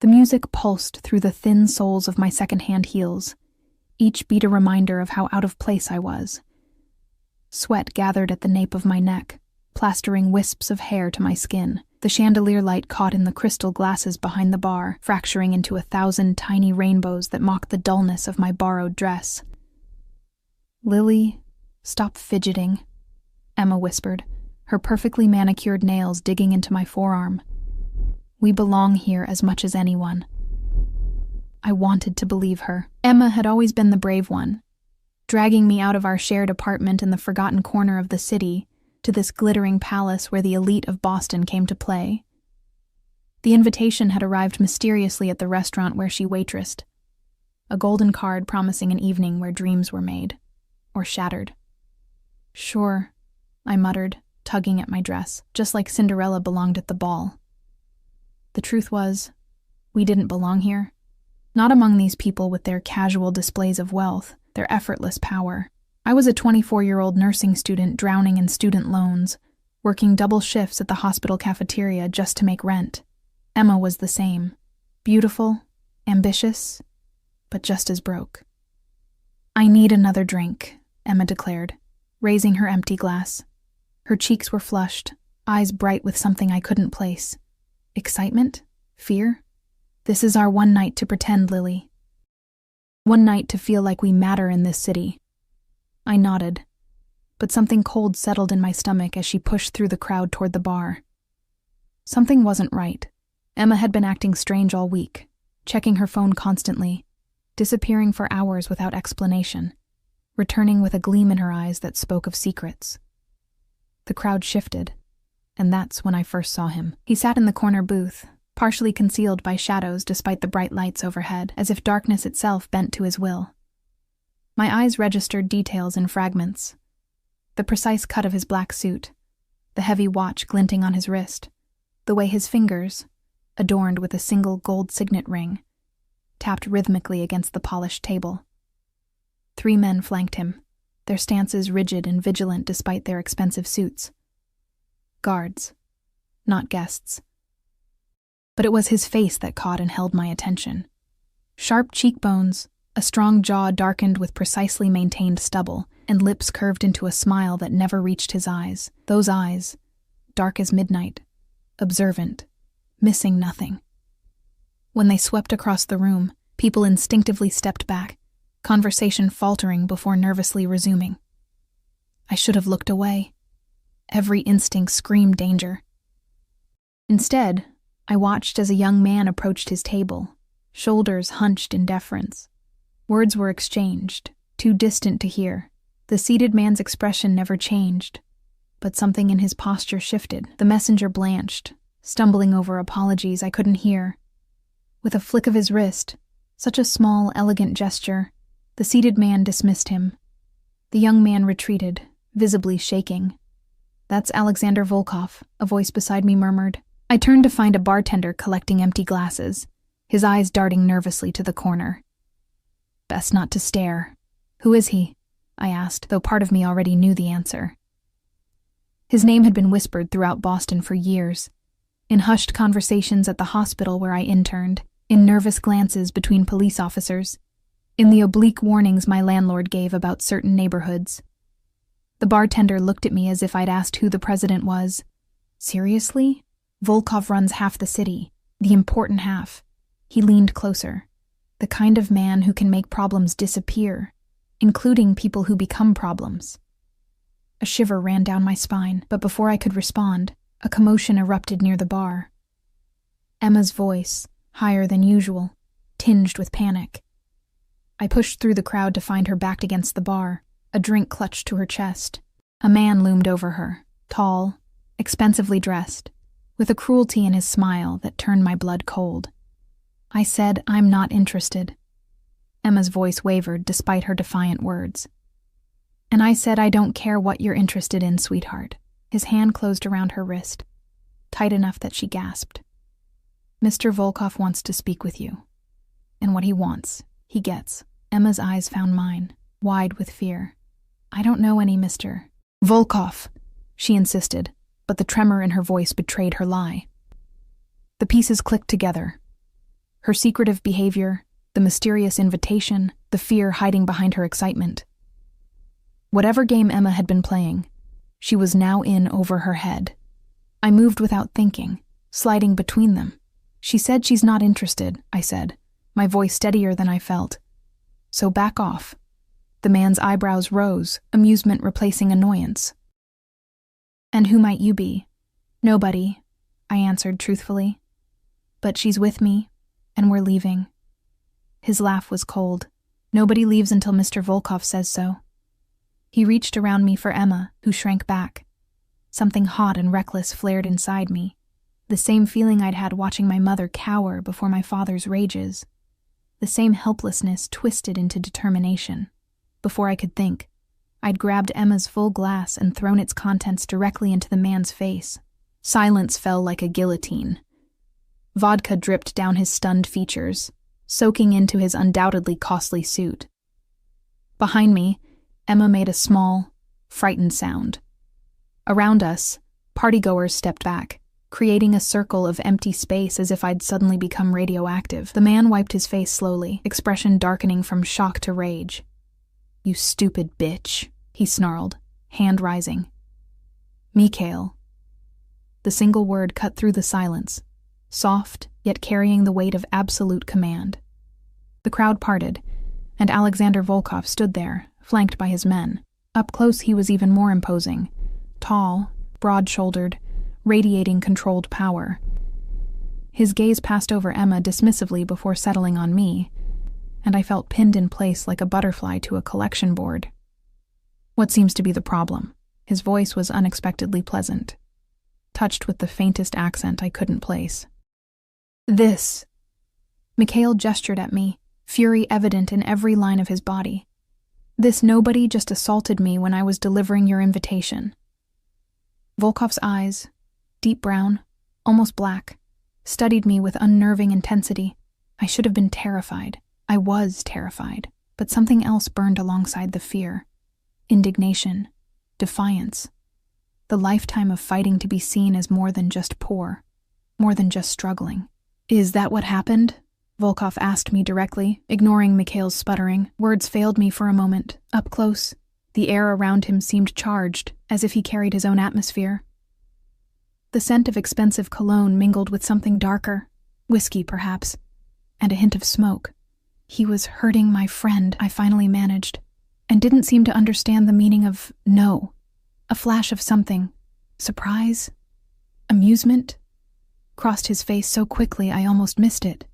The music pulsed through the thin soles of my second-hand heels, each beat a reminder of how out of place I was. Sweat gathered at the nape of my neck, plastering wisps of hair to my skin. The chandelier light caught in the crystal glasses behind the bar, fracturing into 1,000 tiny rainbows that mocked the dullness of my borrowed dress. "Lily, stop fidgeting," Emma whispered, her perfectly manicured nails digging into my forearm. "We belong here as much as anyone." I wanted to believe her. Emma had always been the brave one, dragging me out of our shared apartment in the forgotten corner of the city to this glittering palace where the elite of Boston came to play. The invitation had arrived mysteriously at the restaurant where she waitressed, a golden card promising an evening where dreams were made, or shattered. "Sure," I muttered, tugging at my dress, just like Cinderella belonged at the ball. The truth was, we didn't belong here. Not among these people with their casual displays of wealth, their effortless power. I was a 24-year-old nursing student drowning in student loans, working double shifts at the hospital cafeteria just to make rent. Emma was the same. Beautiful, ambitious, but just as broke. "I need another drink," Emma declared, raising her empty glass. Her cheeks were flushed, eyes bright with something I couldn't place. Excitement? Fear? "This is our one night to pretend, Lily. One night to feel like we matter in this city." I nodded, but something cold settled in my stomach as she pushed through the crowd toward the bar. Something wasn't right. Emma had been acting strange all week, checking her phone constantly, disappearing for hours without explanation, returning with a gleam in her eyes that spoke of secrets. The crowd shifted, and that's when I first saw him. He sat in the corner booth, partially concealed by shadows despite the bright lights overhead, as if darkness itself bent to his will. My eyes registered details in fragments. The precise cut of his black suit, the heavy watch glinting on his wrist, the way his fingers, adorned with a single gold signet ring, tapped rhythmically against the polished table. 3 men flanked him, their stances rigid and vigilant despite their expensive suits. Guards, not guests. But it was his face that caught and held my attention. Sharp cheekbones, a strong jaw darkened with precisely maintained stubble, and lips curved into a smile that never reached his eyes. Those eyes, dark as midnight, observant, missing nothing. When they swept across the room, people instinctively stepped back, conversation faltering before nervously resuming. I should have looked away. Every instinct screamed danger. Instead, I watched as a young man approached his table, shoulders hunched in deference. Words were exchanged, too distant to hear. The seated man's expression never changed, but something in his posture shifted. The messenger blanched, stumbling over apologies I couldn't hear. With a flick of his wrist, such a small, elegant gesture, the seated man dismissed him. The young man retreated, visibly shaking. "That's Alexander Volkov," a voice beside me murmured. I turned to find a bartender collecting empty glasses, his eyes darting nervously to the corner. "Best not to stare." "Who is he?" I asked, though part of me already knew the answer. His name had been whispered throughout Boston for years, in hushed conversations at the hospital where I interned, in nervous glances between police officers, in the oblique warnings my landlord gave about certain neighborhoods. The bartender looked at me as if I'd asked who the president was. Seriously? Volkov runs half the city, the important half. He leaned closer. The kind of man who can make problems disappear, including people who become problems. A shiver ran down my spine, but before I could respond, a commotion erupted near the bar. Emma's voice, higher than usual, tinged with panic. I pushed through the crowd to find her backed against the bar, a drink clutched to her chest. A man loomed over her, tall, expensively dressed, with a cruelty in his smile that turned my blood cold. I said, "I'm not interested." Emma's voice wavered despite her defiant words. And I said, "I don't care what you're interested in, sweetheart." His hand closed around her wrist, tight enough that she gasped. "Mr. Volkov wants to speak with you. And what he wants, he gets." Emma's eyes found mine, wide with fear. "I don't know any Mr. Volkov," she insisted, but the tremor in her voice betrayed her lie. The pieces clicked together. Her secretive behavior, the mysterious invitation, the fear hiding behind her excitement. Whatever game Emma had been playing, she was now in over her head. I moved without thinking, sliding between them. "She said she's not interested," I said, my voice steadier than I felt. "So back off." The man's eyebrows rose, amusement replacing annoyance. "And who might you be?" "Nobody," I answered truthfully. "But she's with me, and we're leaving." His laugh was cold. "Nobody leaves until Mr. Volkov says so." He reached around me for Emma, who shrank back. Something hot and reckless flared inside me, the same feeling I'd had watching my mother cower before my father's rages. The same helplessness twisted into determination. Before I could think, I'd grabbed Emma's full glass and thrown its contents directly into the man's face. Silence fell like a guillotine. Vodka dripped down his stunned features, soaking into his undoubtedly costly suit. Behind me, Emma made a small, frightened sound. Around us, partygoers stepped back, creating a circle of empty space as if I'd suddenly become radioactive. The man wiped his face slowly, expression darkening from shock to rage. "You stupid bitch," he snarled, hand rising. "Mikhail." The single word cut through the silence, soft, yet carrying the weight of absolute command. The crowd parted, and Alexander Volkov stood there, flanked by his men. Up close he was even more imposing, tall, broad-shouldered, radiating controlled power. His gaze passed over Emma dismissively before settling on me, and I felt pinned in place like a butterfly to a collection board. "What seems to be the problem?" His voice was unexpectedly pleasant, touched with the faintest accent I couldn't place. "This." Mikhail gestured at me, fury evident in every line of his body. "This nobody just assaulted me when I was delivering your invitation." Volkov's eyes, deep brown, almost black, studied me with unnerving intensity. I should have been terrified. I was terrified, but something else burned alongside the fear. Indignation, defiance. The lifetime of fighting to be seen as more than just poor, more than just struggling. "Is that what happened?" Volkov asked me directly, ignoring Mikhail's sputtering. Words failed me for a moment. Up close, the air around him seemed charged, as if he carried his own atmosphere. The scent of expensive cologne mingled with something darker, whiskey perhaps, and a hint of smoke. He was hurting my friend, I finally managed, and didn't seem to understand the meaning of no. A flash of something, surprise, amusement, crossed his face so quickly I almost missed it.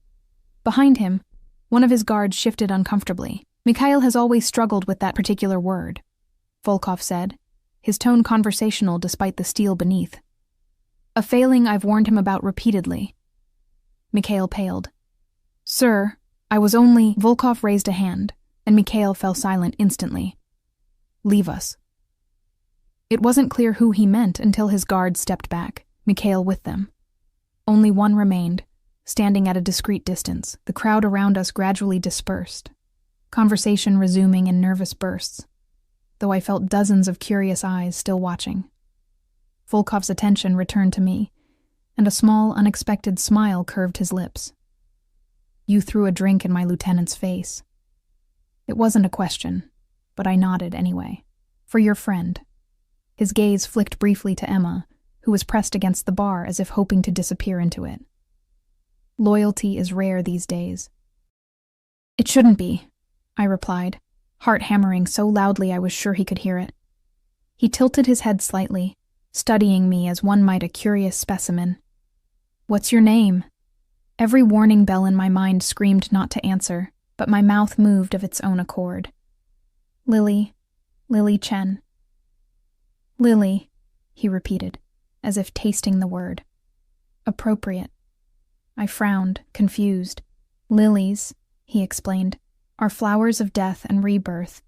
Behind him, one of his guards shifted uncomfortably. "Mikhail has always struggled with that particular word," Volkov said, his tone conversational despite the steel beneath. "A failing I've warned him about repeatedly." Mikhail paled. "Sir, I was only—" Volkov raised a hand, and Mikhail fell silent instantly. "Leave us." It wasn't clear who he meant until his guards stepped back, Mikhail with them. Only one remained, standing at a discreet distance. The crowd around us gradually dispersed, conversation resuming in nervous bursts, though I felt dozens of curious eyes still watching. Volkov's attention returned to me, and a small, unexpected smile curved his lips. "You threw a drink in my lieutenant's face." It wasn't a question, but I nodded anyway. "For your friend." His gaze flicked briefly to Emma, who was pressed against the bar as if hoping to disappear into it. Loyalty is rare these days. "It shouldn't be," I replied, heart hammering so loudly I was sure he could hear it. He tilted his head slightly, studying me as one might a curious specimen. "What's your name?" Every warning bell in my mind screamed not to answer, but my mouth moved of its own accord. Lily Chen." "Lily," he repeated, as if tasting the word. "Appropriate." I frowned, confused. "Lilies," he explained, "are flowers of death and rebirth.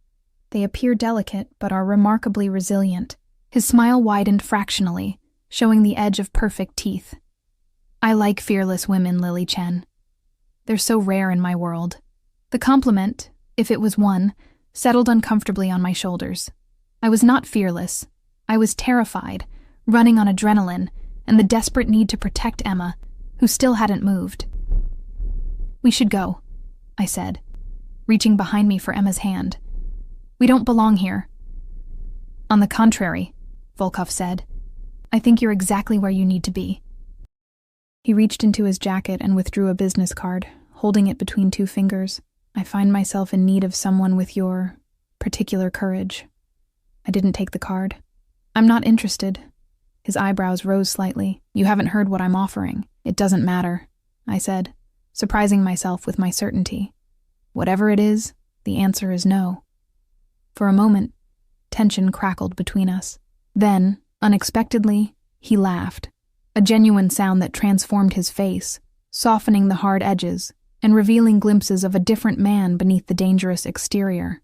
They appear delicate, but are remarkably resilient." His smile widened fractionally, showing the edge of perfect teeth. "I like fearless women, Lily Chen. They're so rare in my world." The compliment, if it was one, settled uncomfortably on my shoulders. I was not fearless. I was terrified, running on adrenaline, and the desperate need to protect Emma, who still hadn't moved. We should go, I said, reaching behind me for Emma's hand. We don't belong here. On the contrary, Volkov said. I think you're exactly where you need to be. He reached into his jacket and withdrew a business card, holding it between two fingers. I find myself in need of someone with your particular courage. I didn't take the card. I'm not interested. His eyebrows rose slightly. You haven't heard what I'm offering. It doesn't matter, I said, surprising myself with my certainty. Whatever it is, the answer is no. For a moment, tension crackled between us. Then, unexpectedly, he laughed, a genuine sound that transformed his face, softening the hard edges and revealing glimpses of a different man beneath the dangerous exterior.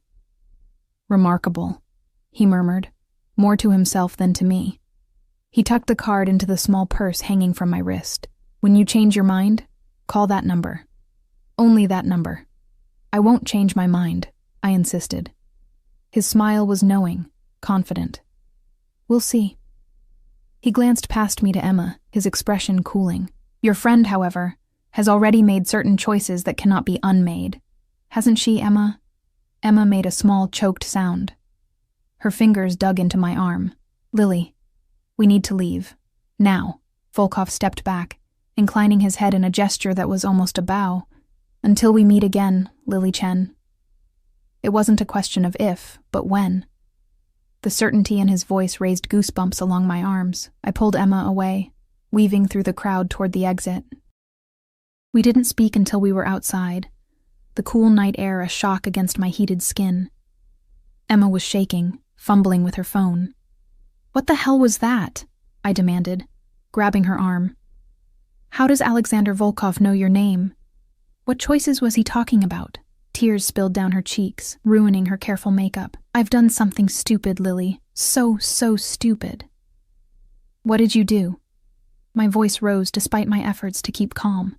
Remarkable, he murmured, more to himself than to me. He tucked the card into the small purse hanging from my wrist. When you change your mind, call that number. Only that number. I won't change my mind, I insisted. His smile was knowing, confident. We'll see. He glanced past me to Emma, his expression cooling. Your friend, however, has already made certain choices that cannot be unmade. Hasn't she, Emma? Emma made a small, choked sound. Her fingers dug into my arm. Lily, we need to leave. Now. Volkov stepped back, inclining his head in a gesture that was almost a bow. Until we meet again, Lily Chen. It wasn't a question of if, but when. The certainty in his voice raised goosebumps along my arms. I pulled Emma away, weaving through the crowd toward the exit. We didn't speak until we were outside, the cool night air a shock against my heated skin. Emma was shaking, fumbling with her phone. What the hell was that? I demanded, grabbing her arm. How does Alexander Volkov know your name? What choices was he talking about? Tears spilled down her cheeks, ruining her careful makeup. I've done something stupid, Lily. So stupid. What did you do? My voice rose despite my efforts to keep calm.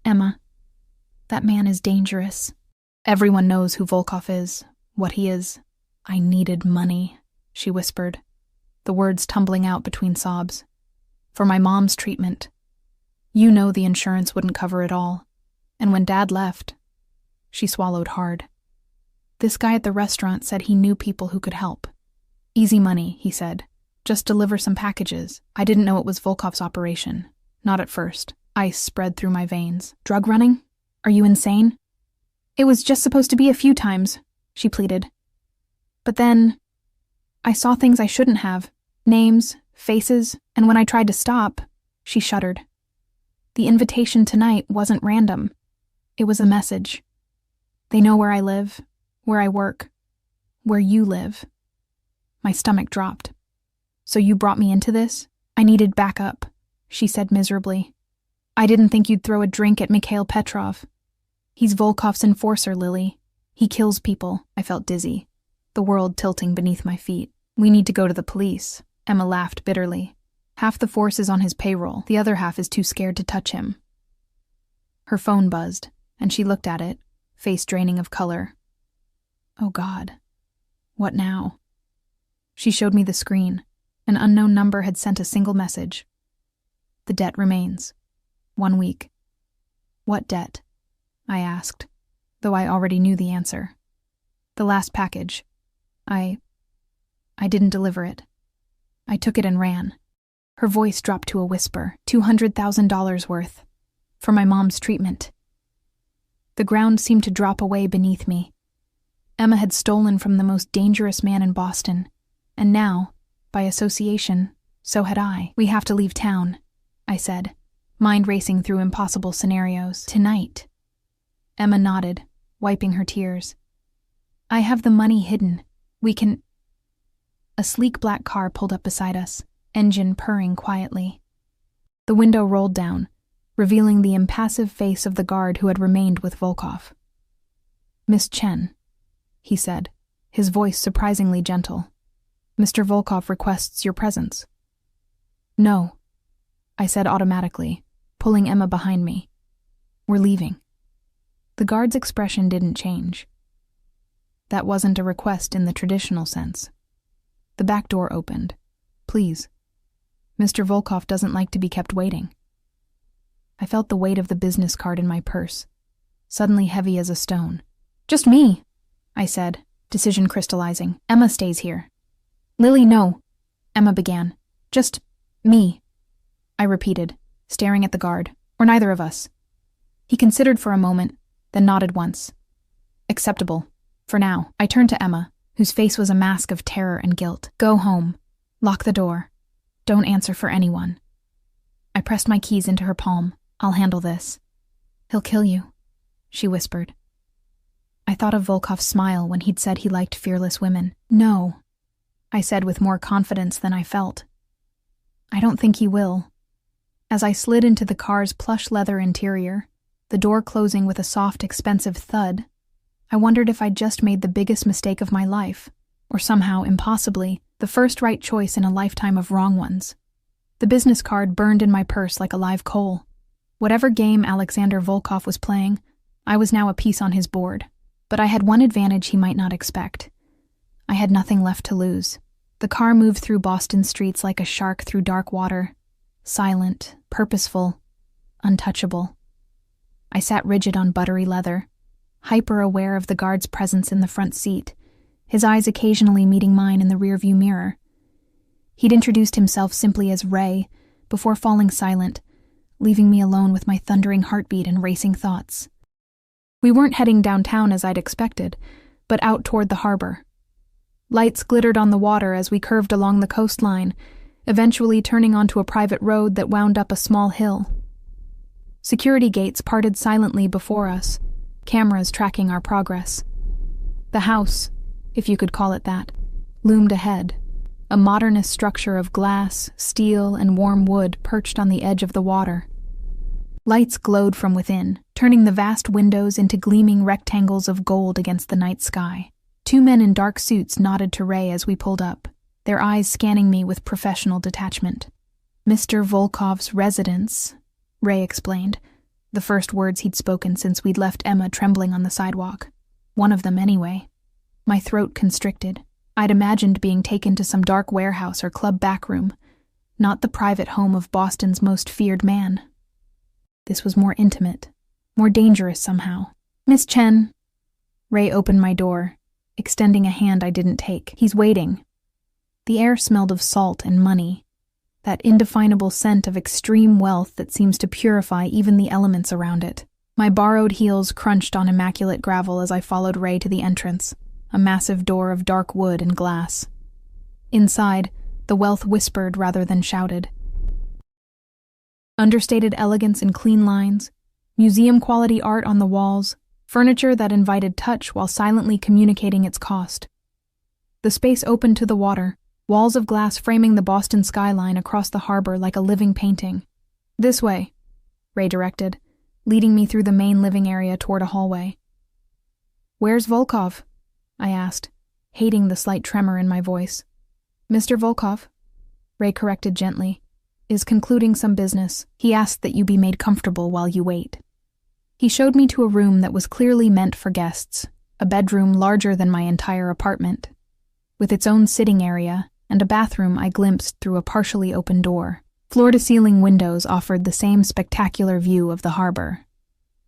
Emma, that man is dangerous. Everyone knows who Volkov is, what he is. I needed money, she whispered, the words tumbling out between sobs. For my mom's treatment. You know the insurance wouldn't cover it all. And when Dad left, she swallowed hard. This guy at the restaurant said he knew people who could help. Easy money, he said. Just deliver some packages. I didn't know it was Volkov's operation. Not at first. Ice spread through my veins. Drug running? Are you insane? It was just supposed to be a few times, she pleaded. But then, I saw things I shouldn't have. Names, faces, and when I tried to stop, she shuddered. The invitation tonight wasn't random. It was a message. They know where I live, where I work, where you live. My stomach dropped. So you brought me into this? I needed backup, she said miserably. I didn't think you'd throw a drink at Mikhail Petrov. He's Volkov's enforcer, Lily. He kills people. I felt dizzy, the world tilting beneath my feet. We need to go to the police, Emma laughed bitterly. Half the force is on his payroll, the other half is too scared to touch him. Her phone buzzed, and she looked at it, face draining of color. Oh God. What now? She showed me the screen. An unknown number had sent a single message. The debt remains. 1 week. What debt? I asked, though I already knew the answer. The last package. I didn't deliver it. I took it and ran. Her voice dropped to a whisper. $200,000 worth. For my mom's treatment. The ground seemed to drop away beneath me. Emma had stolen from the most dangerous man in Boston, and now, by association, so had I. We have to leave town, I said, mind racing through impossible scenarios. Tonight. Emma nodded, wiping her tears. I have the money hidden. We can... A sleek black car pulled up beside us, engine purring quietly. The window rolled down, revealing the impassive face of the guard who had remained with Volkov. Miss Chen, he said, his voice surprisingly gentle. Mr. Volkov requests your presence. No, I said automatically, pulling Emma behind me. We're leaving. The guard's expression didn't change. That wasn't a request in the traditional sense. The back door opened. Please. Mr. Volkov doesn't like to be kept waiting. I felt the weight of the business card in my purse, suddenly heavy as a stone. "Just me," I said, decision crystallizing. "Emma stays here." "Lily, no," Emma began. "Just me," I repeated, staring at the guard. "Or neither of us." He considered for a moment, then nodded once. "Acceptable. For now." I turned to Emma, whose face was a mask of terror and guilt. "Go home. Lock the door. Don't answer for anyone." I pressed my keys into her palm. "I'll handle this." "He'll kill you," she whispered. I thought of Volkov's smile when he'd said he liked fearless women. "No," I said with more confidence than I felt. "I don't think he will." As I slid into the car's plush leather interior, the door closing with a soft, expensive thud, I wondered if I'd just made the biggest mistake of my life, or somehow, impossibly, the first right choice in a lifetime of wrong ones. The business card burned in my purse like a live coal. Whatever game Alexander Volkov was playing, I was now a piece on his board. But I had one advantage he might not expect. I had nothing left to lose. The car moved through Boston streets like a shark through dark water, silent, purposeful, untouchable. I sat rigid on buttery leather, hyper-aware of the guard's presence in the front seat, his eyes occasionally meeting mine in the rearview mirror. He'd introduced himself simply as Ray, before falling silent, leaving me alone with my thundering heartbeat and racing thoughts. We weren't heading downtown as I'd expected, but out toward the harbor. Lights glittered on the water as we curved along the coastline, eventually turning onto a private road that wound up a small hill. Security gates parted silently before us, cameras tracking our progress. The house, if you could call it that, loomed ahead, a modernist structure of glass, steel, and warm wood perched on the edge of the water. Lights glowed from within, turning the vast windows into gleaming rectangles of gold against the night sky. Two men in dark suits nodded to Ray as we pulled up, their eyes scanning me with professional detachment. "Mr. Volkov's residence," Ray explained, the first words he'd spoken since we'd left Emma trembling on the sidewalk. One of them, anyway. My throat constricted. I'd imagined being taken to some dark warehouse or club backroom, not the private home of Boston's most feared man. This was more intimate, more dangerous somehow. "Miss Chen." Ray opened my door, extending a hand I didn't take. "He's waiting." The air smelled of salt and money, that indefinable scent of extreme wealth that seems to purify even the elements around it. My borrowed heels crunched on immaculate gravel as I followed Ray to the entrance, a massive door of dark wood and glass. Inside, the wealth whispered rather than shouted. Understated elegance and clean lines, museum-quality art on the walls, furniture that invited touch while silently communicating its cost. The space opened to the water, walls of glass framing the Boston skyline across the harbor like a living painting. "This way," Ray directed, leading me through the main living area toward a hallway. "Where's Volkov?" I asked, hating the slight tremor in my voice. "Mr. Volkov," Ray corrected gently, "is concluding some business. He asked that you be made comfortable while you wait." He showed me to a room that was clearly meant for guests, a bedroom larger than my entire apartment, with its own sitting area and a bathroom I glimpsed through a partially open door. Floor-to-ceiling windows offered the same spectacular view of the harbor.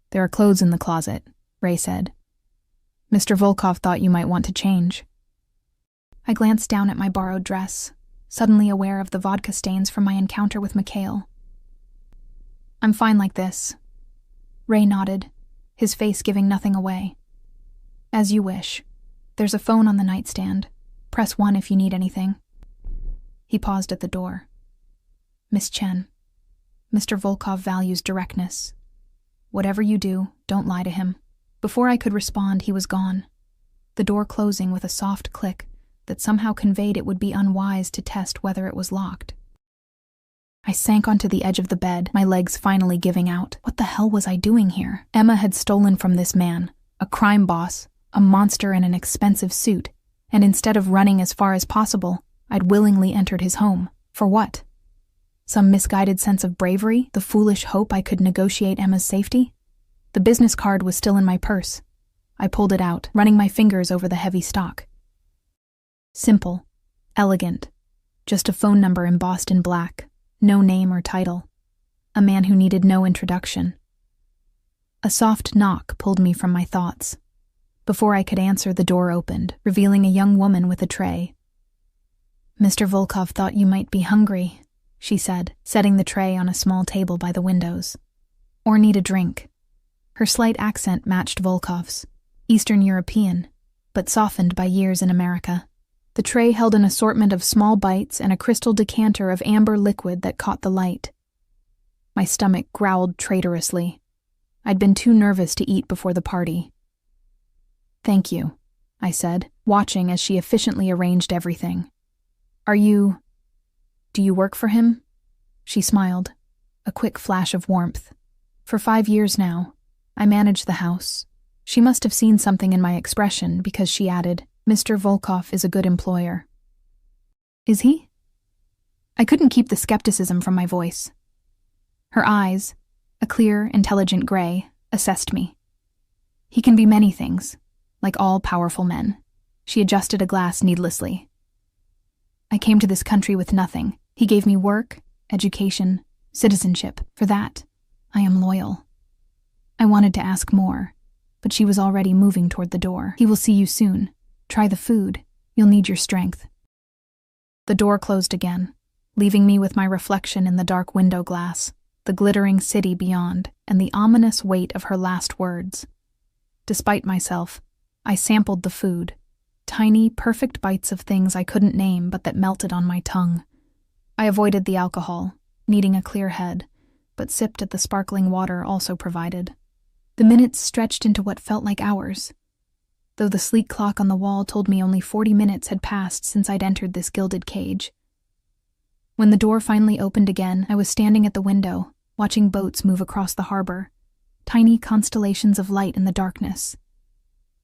"There are clothes in the closet," Ray said. "Mr. Volkov thought you might want to change." I glanced down at my borrowed dress, suddenly aware of the vodka stains from my encounter with Mikhail. "I'm fine like this." Ray nodded, his face giving nothing away. "As you wish. There's a phone on the nightstand. Press 1 if you need anything." He paused at the door. "Miss Chen, Mr. Volkov values directness. Whatever you do, don't lie to him." Before I could respond, he was gone, the door closing with a soft click that somehow conveyed it would be unwise to test whether it was locked. I sank onto the edge of the bed, my legs finally giving out. What the hell was I doing here? Emma had stolen from this man, a crime boss, a monster in an expensive suit, and instead of running as far as possible, I'd willingly entered his home. For what? Some misguided sense of bravery, the foolish hope I could negotiate Emma's safety? The business card was still in my purse. I pulled it out, running my fingers over the heavy stock. Simple, elegant, just a phone number embossed in black, no name or title. A man who needed no introduction. A soft knock pulled me from my thoughts. Before I could answer, the door opened, revealing a young woman with a tray. "Mr. Volkov thought you might be hungry," she said, setting the tray on a small table by the windows. "Or need a drink." Her slight accent matched Volkov's, Eastern European, but softened by years in America. The tray held an assortment of small bites and a crystal decanter of amber liquid that caught the light. My stomach growled traitorously. I'd been too nervous to eat before the party. "Thank you," I said, watching as she efficiently arranged everything. Do you work for him?" She smiled, a quick flash of warmth. "For 5 years now. I manage the house." She must have seen something in my expression because she added, "Mr. Volkov is a good employer." "Is he?" I couldn't keep the skepticism from my voice. Her eyes, a clear, intelligent gray, assessed me. "He can be many things, like all powerful men." She adjusted a glass needlessly. "I came to this country with nothing. He gave me work, education, citizenship. For that, I am loyal." I wanted to ask more, but she was already moving toward the door. "He will see you soon. Try the food. You'll need your strength." The door closed again, leaving me with my reflection in the dark window glass, the glittering city beyond, and the ominous weight of her last words. Despite myself, I sampled the food, tiny, perfect bites of things I couldn't name but that melted on my tongue. I avoided the alcohol, needing a clear head, but sipped at the sparkling water also provided. The minutes stretched into what felt like hours, though the sleek clock on the wall told me only 40 minutes had passed since I'd entered this gilded cage. When the door finally opened again, I was standing at the window, watching boats move across the harbor, tiny constellations of light in the darkness.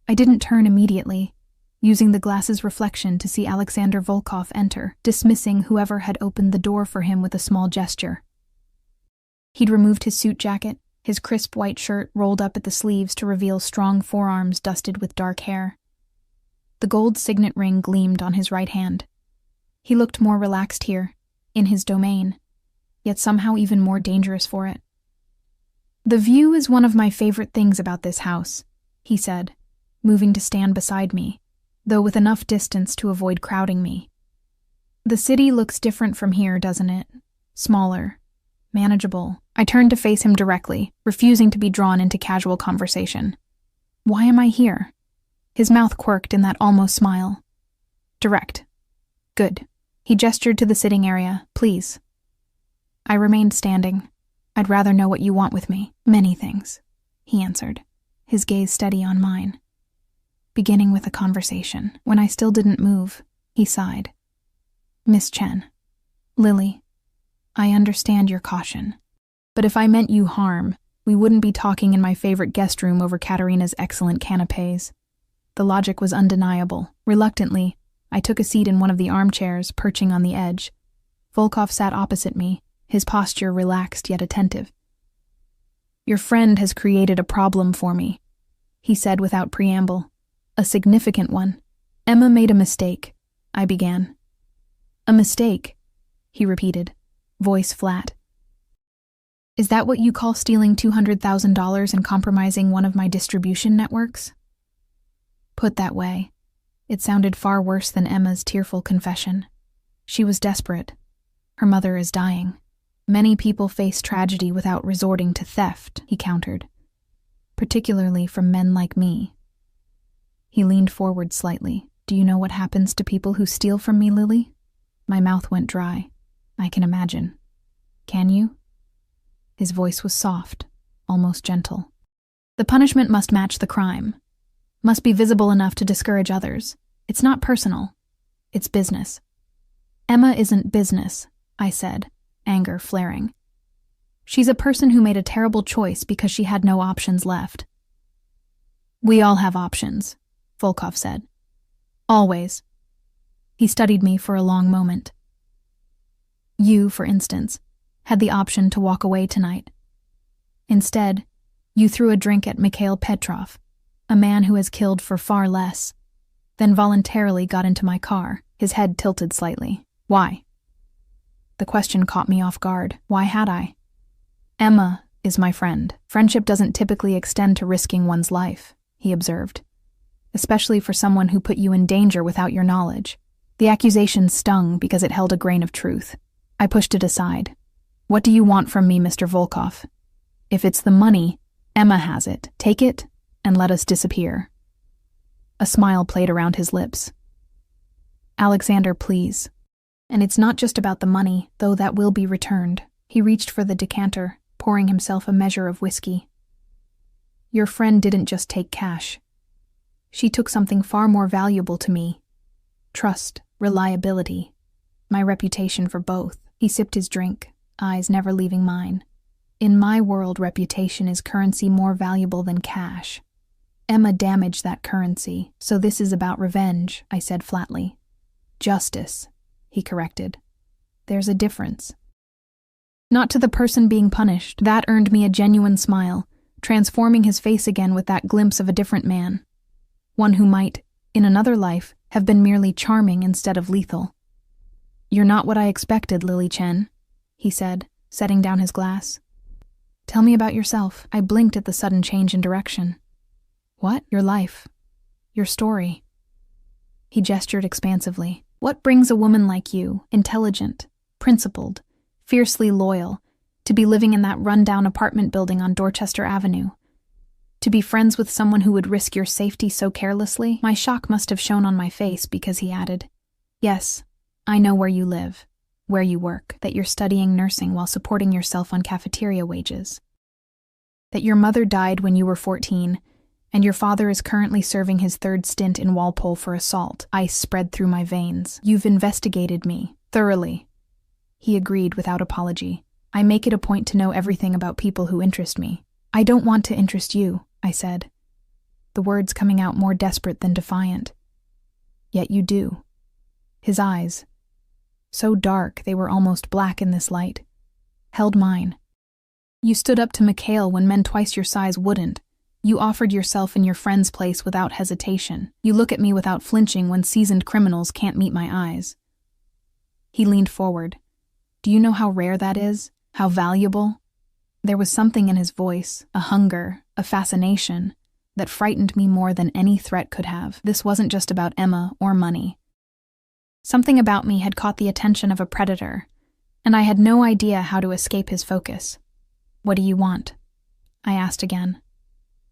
I didn't turn immediately, using the glass's reflection to see Alexander Volkov enter, dismissing whoever had opened the door for him with a small gesture. He'd removed his suit jacket, his crisp white shirt rolled up at the sleeves to reveal strong forearms dusted with dark hair. The gold signet ring gleamed on his right hand. He looked more relaxed here, in his domain, yet somehow even more dangerous for it. "The view is one of my favorite things about this house," he said, moving to stand beside me, though with enough distance to avoid crowding me. "The city looks different from here, doesn't it? Smaller, manageable." I turned to face him directly, refusing to be drawn into casual conversation. "Why am I here?" His mouth quirked in that almost smile. "Direct. Good." He gestured to the sitting area. "Please." I remained standing. "I'd rather know what you want with me." "Many things," he answered, his gaze steady on mine. Beginning with a conversation. When I still didn't move, he sighed. "Miss Chen, Lily, I understand your caution. But if I meant you harm, we wouldn't be talking in my favorite guest room over Katerina's excellent canapes." The logic was undeniable. Reluctantly, I took a seat in one of the armchairs, perching on the edge. Volkov sat opposite me, his posture relaxed yet attentive. "Your friend has created a problem for me," he said without preamble. "A significant one." "Emma made a mistake," I began. "A mistake," he repeated, voice flat. "Is that what you call stealing $200,000 and compromising one of my distribution networks?" Put that way, it sounded far worse than Emma's tearful confession. She was desperate. Her mother is dying. "Many people face tragedy without resorting to theft," he countered. "Particularly from men like me." He leaned forward slightly. "Do you know what happens to people who steal from me, Lily?" My mouth went dry. "I can imagine." "Can you?" His voice was soft, almost gentle. "The punishment must match the crime. Must be visible enough to discourage others. It's not personal. It's business." "Emma isn't business," I said, anger flaring. "She's a person who made a terrible choice because she had no options left." "We all have options," Volkov said. "Always." He studied me for a long moment. "You, for instance, had the option to walk away tonight. Instead, you threw a drink at Mikhail Petrov, a man who has killed for far less, then voluntarily got into my car, his head tilted slightly. Why?" The question caught me off guard. Why had I? "Emma," is my friend. Friendship doesn't typically extend to risking one's life, he observed, especially for someone who put you in danger without your knowledge. The accusation stung because it held a grain of truth. I pushed it aside. What do you want from me, Mr. Volkov? If it's the money, Emma has it. Take it and let us disappear. A smile played around his lips. Alexander, please. And it's not just about the money, though that will be returned. He reached for the decanter, pouring himself a measure of whiskey. Your friend didn't just take cash. She took something far more valuable to me. Trust, reliability, my reputation for both. He sipped his drink, eyes never leaving mine. In my world, reputation is currency more valuable than cash. Emma damaged that currency, so this is about revenge, I said flatly. Justice, he corrected. There's a difference. Not to the person being punished. That earned me a genuine smile, transforming his face again with that glimpse of a different man. One who might, in another life, have been merely charming instead of lethal. You're not what I expected, Lily Chen, he said, setting down his glass. Tell me about yourself. I blinked at the sudden change in direction. What? Your life. Your story. He gestured expansively. What brings a woman like you, intelligent, principled, fiercely loyal, to be living in that run-down apartment building on Dorchester Avenue? To be friends with someone who would risk your safety so carelessly? My shock must have shown on my face because he added, Yes, I know where you live, where you work, that you're studying nursing while supporting yourself on cafeteria wages. That your mother died when you were 14, and your father is currently serving his third stint in Walpole for assault. Ice spread through my veins. You've investigated me, thoroughly. He agreed without apology. I make it a point to know everything about people who interest me. I don't want to interest you, I said, the words coming out more desperate than defiant. Yet you do. His eyes, so dark they were almost black in this light, held mine. You stood up to Mikhail when men twice your size wouldn't. You offered yourself in your friend's place without hesitation. You look at me without flinching when seasoned criminals can't meet my eyes. He leaned forward. Do you know how rare that is? How valuable? There was something in his voice, a hunger, a fascination, that frightened me more than any threat could have. This wasn't just about Emma or money. Something about me had caught the attention of a predator, and I had no idea how to escape his focus. What do you want? I asked again,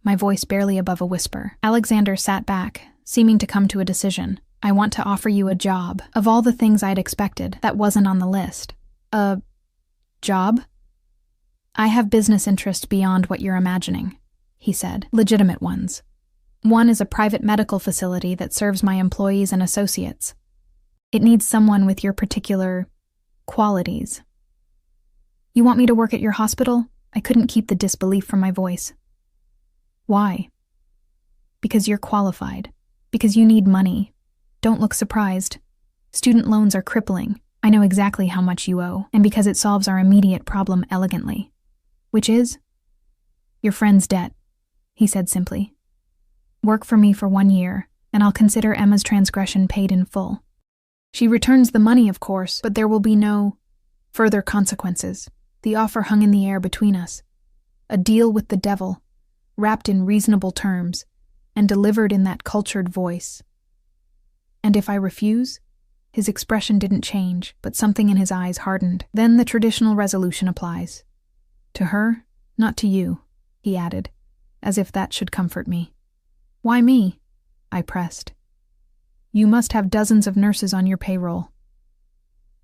my voice barely above a whisper. Alexander sat back, seeming to come to a decision. I want to offer you a job. Of all the things I'd expected, that wasn't on the list. A job? I have business interests beyond what you're imagining, he said. Legitimate ones. One is a private medical facility that serves my employees and associates. It needs someone with your particular qualities. You want me to work at your hospital? I couldn't keep the disbelief from my voice. Why? Because you're qualified. Because you need money. Don't look surprised. Student loans are crippling. I know exactly how much you owe, and because it solves our immediate problem elegantly. Which is? Your friend's debt, he said simply. Work for me for 1 year, and I'll consider Emma's transgression paid in full. She returns the money, of course, but there will be no further consequences. The offer hung in the air between us. A deal with the devil, wrapped in reasonable terms, and delivered in that cultured voice. And if I refuse? His expression didn't change, but something in his eyes hardened. Then the traditional resolution applies. To her, not to you, he added, as if that should comfort me. Why me? I pressed. You must have dozens of nurses on your payroll.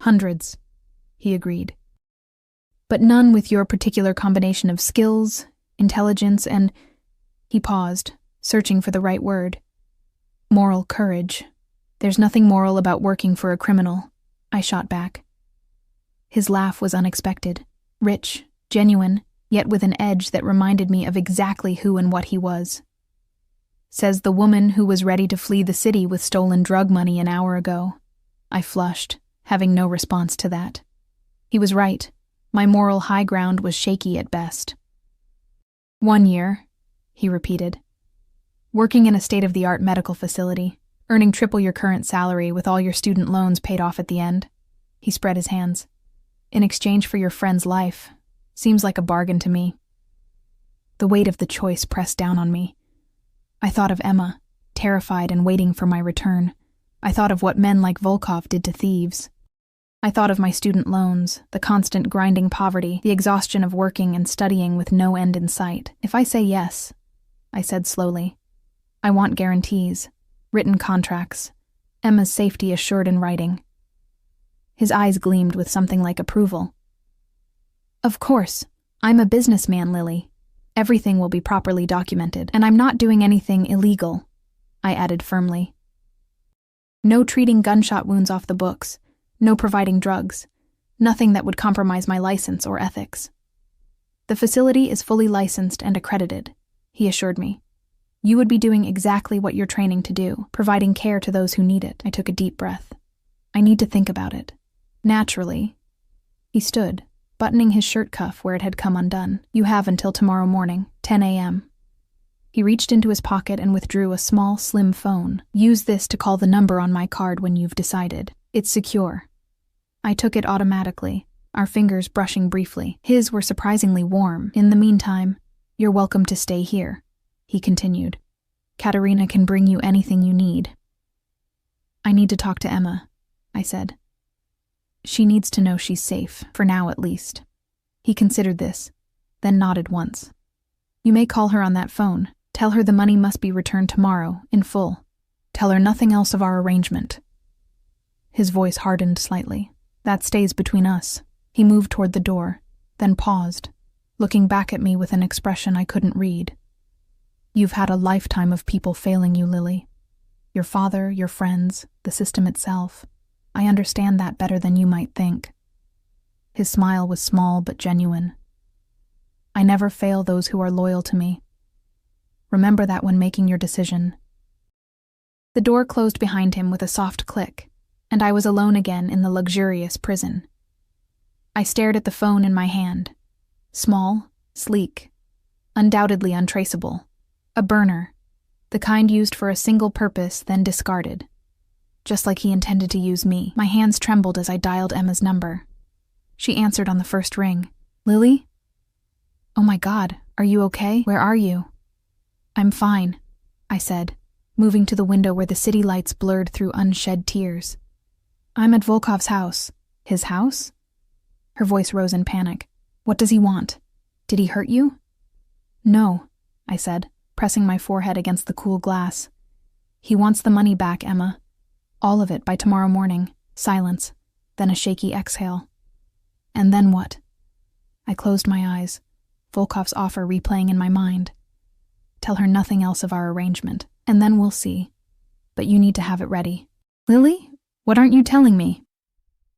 Hundreds, he agreed. But none with your particular combination of skills, intelligence, and... He paused, searching for the right word. Moral courage. There's nothing moral about working for a criminal, I shot back. His laugh was unexpected, rich, genuine, yet with an edge that reminded me of exactly who and what he was. Says the woman who was ready to flee the city with stolen drug money an hour ago. I flushed, having no response to that. He was right. My moral high ground was shaky at best. 1 year, he repeated. Working in a state-of-the-art medical facility, earning triple your current salary with all your student loans paid off at the end. He spread his hands. In exchange for your friend's life. Seems like a bargain to me. The weight of the choice pressed down on me. I thought of Emma, terrified and waiting for my return. I thought of what men like Volkov did to thieves. I thought of my student loans, the constant grinding poverty, the exhaustion of working and studying with no end in sight. If I say yes, I said slowly, I want guarantees, written contracts, Emma's safety assured in writing. His eyes gleamed with something like approval. Of course, I'm a businessman, Lily. Everything will be properly documented, and I'm not doing anything illegal, I added firmly. No treating gunshot wounds off the books, no providing drugs, nothing that would compromise my license or ethics. The facility is fully licensed and accredited, he assured me. You would be doing exactly what you're training to do, providing care to those who need it. I took a deep breath. I need to think about it. Naturally. He stood, buttoning his shirt cuff where it had come undone. You have until tomorrow morning, 10 a.m. He reached into his pocket and withdrew a small, slim phone. Use this to call the number on my card when you've decided. It's secure. I took it automatically, our fingers brushing briefly. His were surprisingly warm. In the meantime, you're welcome to stay here, he continued. Katerina can bring you anything you need. I need to talk to Emma, I said. She needs to know she's safe, for now at least. He considered this, then nodded once. You may call her on that phone. Tell her the money must be returned tomorrow, in full. Tell her nothing else of our arrangement. His voice hardened slightly. That stays between us. He moved toward the door, then paused, looking back at me with an expression I couldn't read. You've had a lifetime of people failing you, Lily. Your father, your friends, the system itself. I understand that better than you might think. His smile was small but genuine. I never fail those who are loyal to me. Remember that when making your decision. The door closed behind him with a soft click, and I was alone again in the luxurious prison. I stared at the phone in my hand. Small, sleek, undoubtedly untraceable. A burner, the kind used for a single purpose, then discarded. Just like he intended to use me. My hands trembled as I dialed Emma's number. She answered on the first ring. Lily? Oh my God, are you okay? Where are you? I'm fine, I said, moving to the window where the city lights blurred through unshed tears. I'm at Volkov's house. His house? Her voice rose in panic. What does he want? Did he hurt you? No, I said, pressing my forehead against the cool glass. He wants the money back, Emma. All of it by tomorrow morning. Silence, then a shaky exhale. And then what? I closed my eyes, Volkov's offer replaying in my mind. Tell her nothing else of our arrangement, and then we'll see. But you need to have it ready. Lily? What aren't you telling me?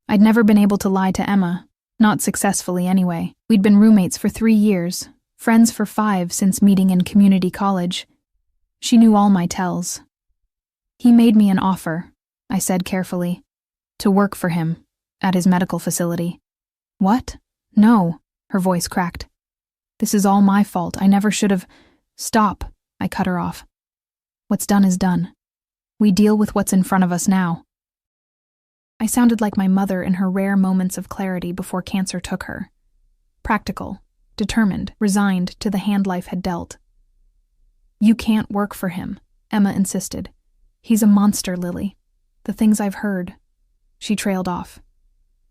I'd never been able to lie to Emma, not successfully anyway. We'd been roommates for 3 years, friends for 5 since meeting in community college. She knew all my tells. He made me an offer, I said carefully, to work for him, at his medical facility. What? No, her voice cracked. This is all my fault. I never should have. Stop, I cut her off. What's done is done. We deal with what's in front of us now. I sounded like my mother in her rare moments of clarity before cancer took her. Practical, determined, resigned to the hand life had dealt. You can't work for him, Emma insisted. He's a monster, Lily. The things I've heard. She trailed off.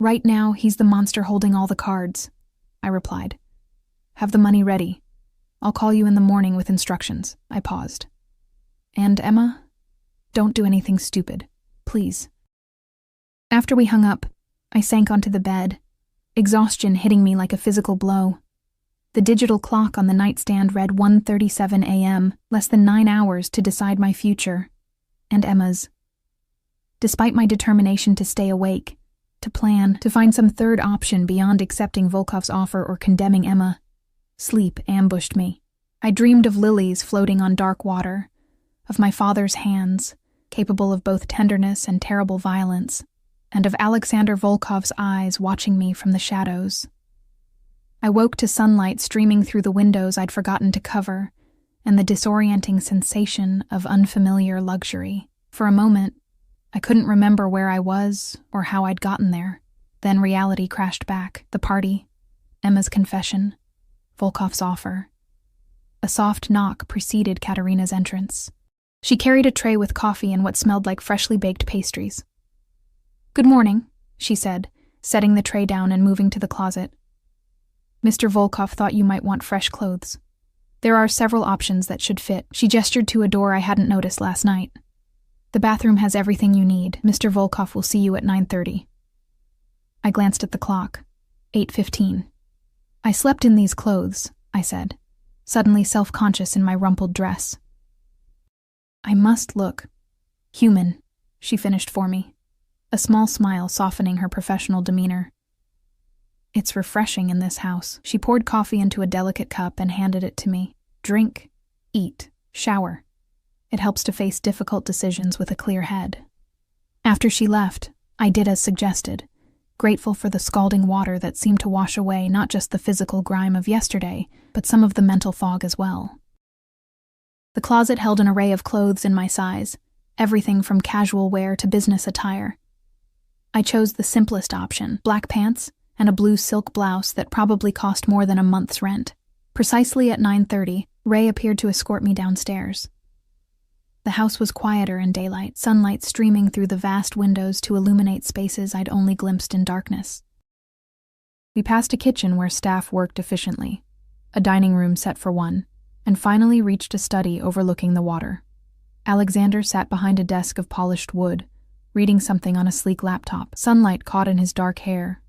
Right now, he's the monster holding all the cards, I replied. Have the money ready. I'll call you in the morning with instructions. I paused. And Emma, don't do anything stupid, please. After we hung up, I sank onto the bed, exhaustion hitting me like a physical blow. The digital clock on the nightstand read 1:37 a.m., less than 9 hours to decide my future, and Emma's. Despite my determination to stay awake, to plan, to find some third option beyond accepting Volkov's offer or condemning Emma, sleep ambushed me. I dreamed of lilies floating on dark water, of my father's hands, capable of both tenderness and terrible violence, and of Alexander Volkov's eyes watching me from the shadows. I woke to sunlight streaming through the windows I'd forgotten to cover, and the disorienting sensation of unfamiliar luxury. For a moment, I couldn't remember where I was or how I'd gotten there. Then reality crashed back. The party, Emma's confession, Volkov's offer. A soft knock preceded Katerina's entrance. She carried a tray with coffee and what smelled like freshly baked pastries. "Good morning," she said, setting the tray down and moving to the closet. "Mr. Volkov thought you might want fresh clothes. There are several options that should fit." She gestured to a door I hadn't noticed last night. "The bathroom has everything you need. Mr. Volkov will see you at 9:30. I glanced at the clock. 8:15. "I slept in these clothes," I said, suddenly self-conscious in my rumpled dress. "I must look human," she finished for me, a small smile softening her professional demeanor. "It's refreshing in this house." She poured coffee into a delicate cup and handed it to me. "Drink, eat, shower. It helps to face difficult decisions with a clear head." After she left, I did as suggested, grateful for the scalding water that seemed to wash away not just the physical grime of yesterday, but some of the mental fog as well. The closet held an array of clothes in my size, everything from casual wear to business attire. I chose the simplest option, black pants and a blue silk blouse that probably cost more than a month's rent. Precisely at 9:30, Ray appeared to escort me downstairs. The house was quieter in daylight, sunlight streaming through the vast windows to illuminate spaces I'd only glimpsed in darkness. We passed a kitchen where staff worked efficiently, a dining room set for one, and finally reached a study overlooking the water. Alexander sat behind a desk of polished wood, reading something on a sleek laptop. Sunlight caught in his dark hair,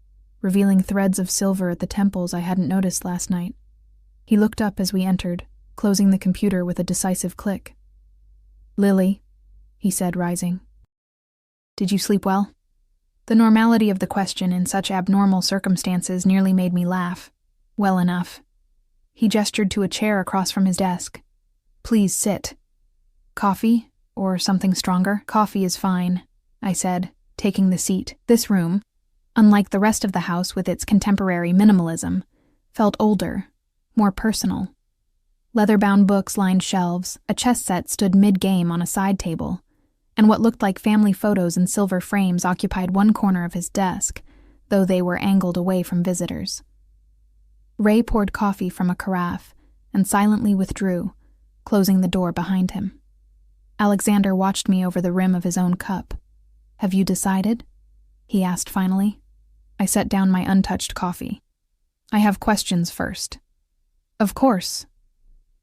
revealing threads of silver at the temples I hadn't noticed last night. He looked up as we entered, closing the computer with a decisive click. "Lily," he said, rising. "Did you sleep well?" The normality of the question in such abnormal circumstances nearly made me laugh. "Well enough." He gestured to a chair across from his desk. "Please sit. Coffee, or something stronger?" "Coffee is fine," I said, taking the seat. This room, unlike the rest of the house with its contemporary minimalism, felt older, more personal. Leather-bound books lined shelves, a chess set stood mid-game on a side table, and what looked like family photos in silver frames occupied one corner of his desk, though they were angled away from visitors. Ray poured coffee from a carafe and silently withdrew, closing the door behind him. Alexander watched me over the rim of his own cup. "Have you decided?" he asked finally. I set down my untouched coffee. "I have questions first." "Of course."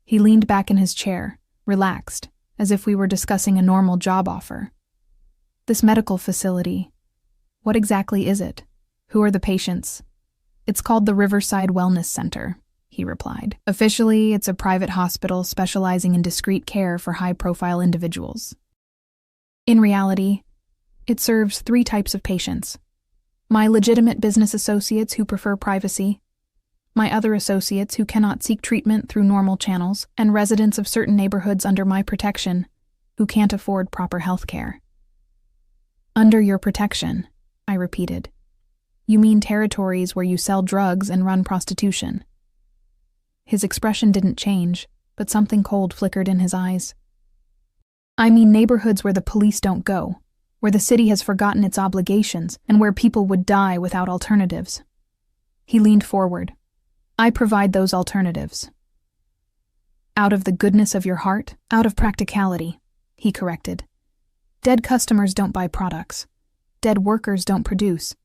He leaned back in his chair, relaxed, as if we were discussing a normal job offer. "This medical facility, what exactly is it? Who are the patients?" "It's called the Riverside Wellness Center," he replied. "Officially, it's a private hospital specializing in discreet care for high-profile individuals. In reality, it serves 3 types of patients: my legitimate business associates who prefer privacy, my other associates who cannot seek treatment through normal channels, and residents of certain neighborhoods under my protection who can't afford proper health care." "Under your protection," I repeated. "You mean territories where you sell drugs and run prostitution?" His expression didn't change, but something cold flickered in his eyes. "I mean neighborhoods where the police don't go, where the city has forgotten its obligations, and where people would die without alternatives." He leaned forward. "I provide those alternatives." "Out of the goodness of your heart?" "Out of practicality," he corrected. "Dead customers don't buy products. Dead workers don't produce.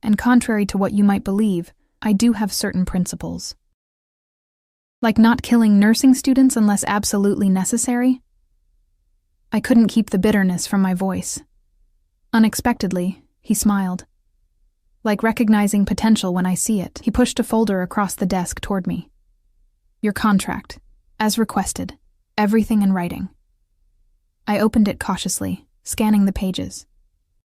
And contrary to what you might believe, I do have certain principles. Like not killing nursing students unless absolutely necessary?" I couldn't keep the bitterness from my voice. Unexpectedly, he smiled. "Like recognizing potential when I see it." He pushed a folder across the desk toward me. "Your contract, as requested, everything in writing." I opened it cautiously, scanning the pages.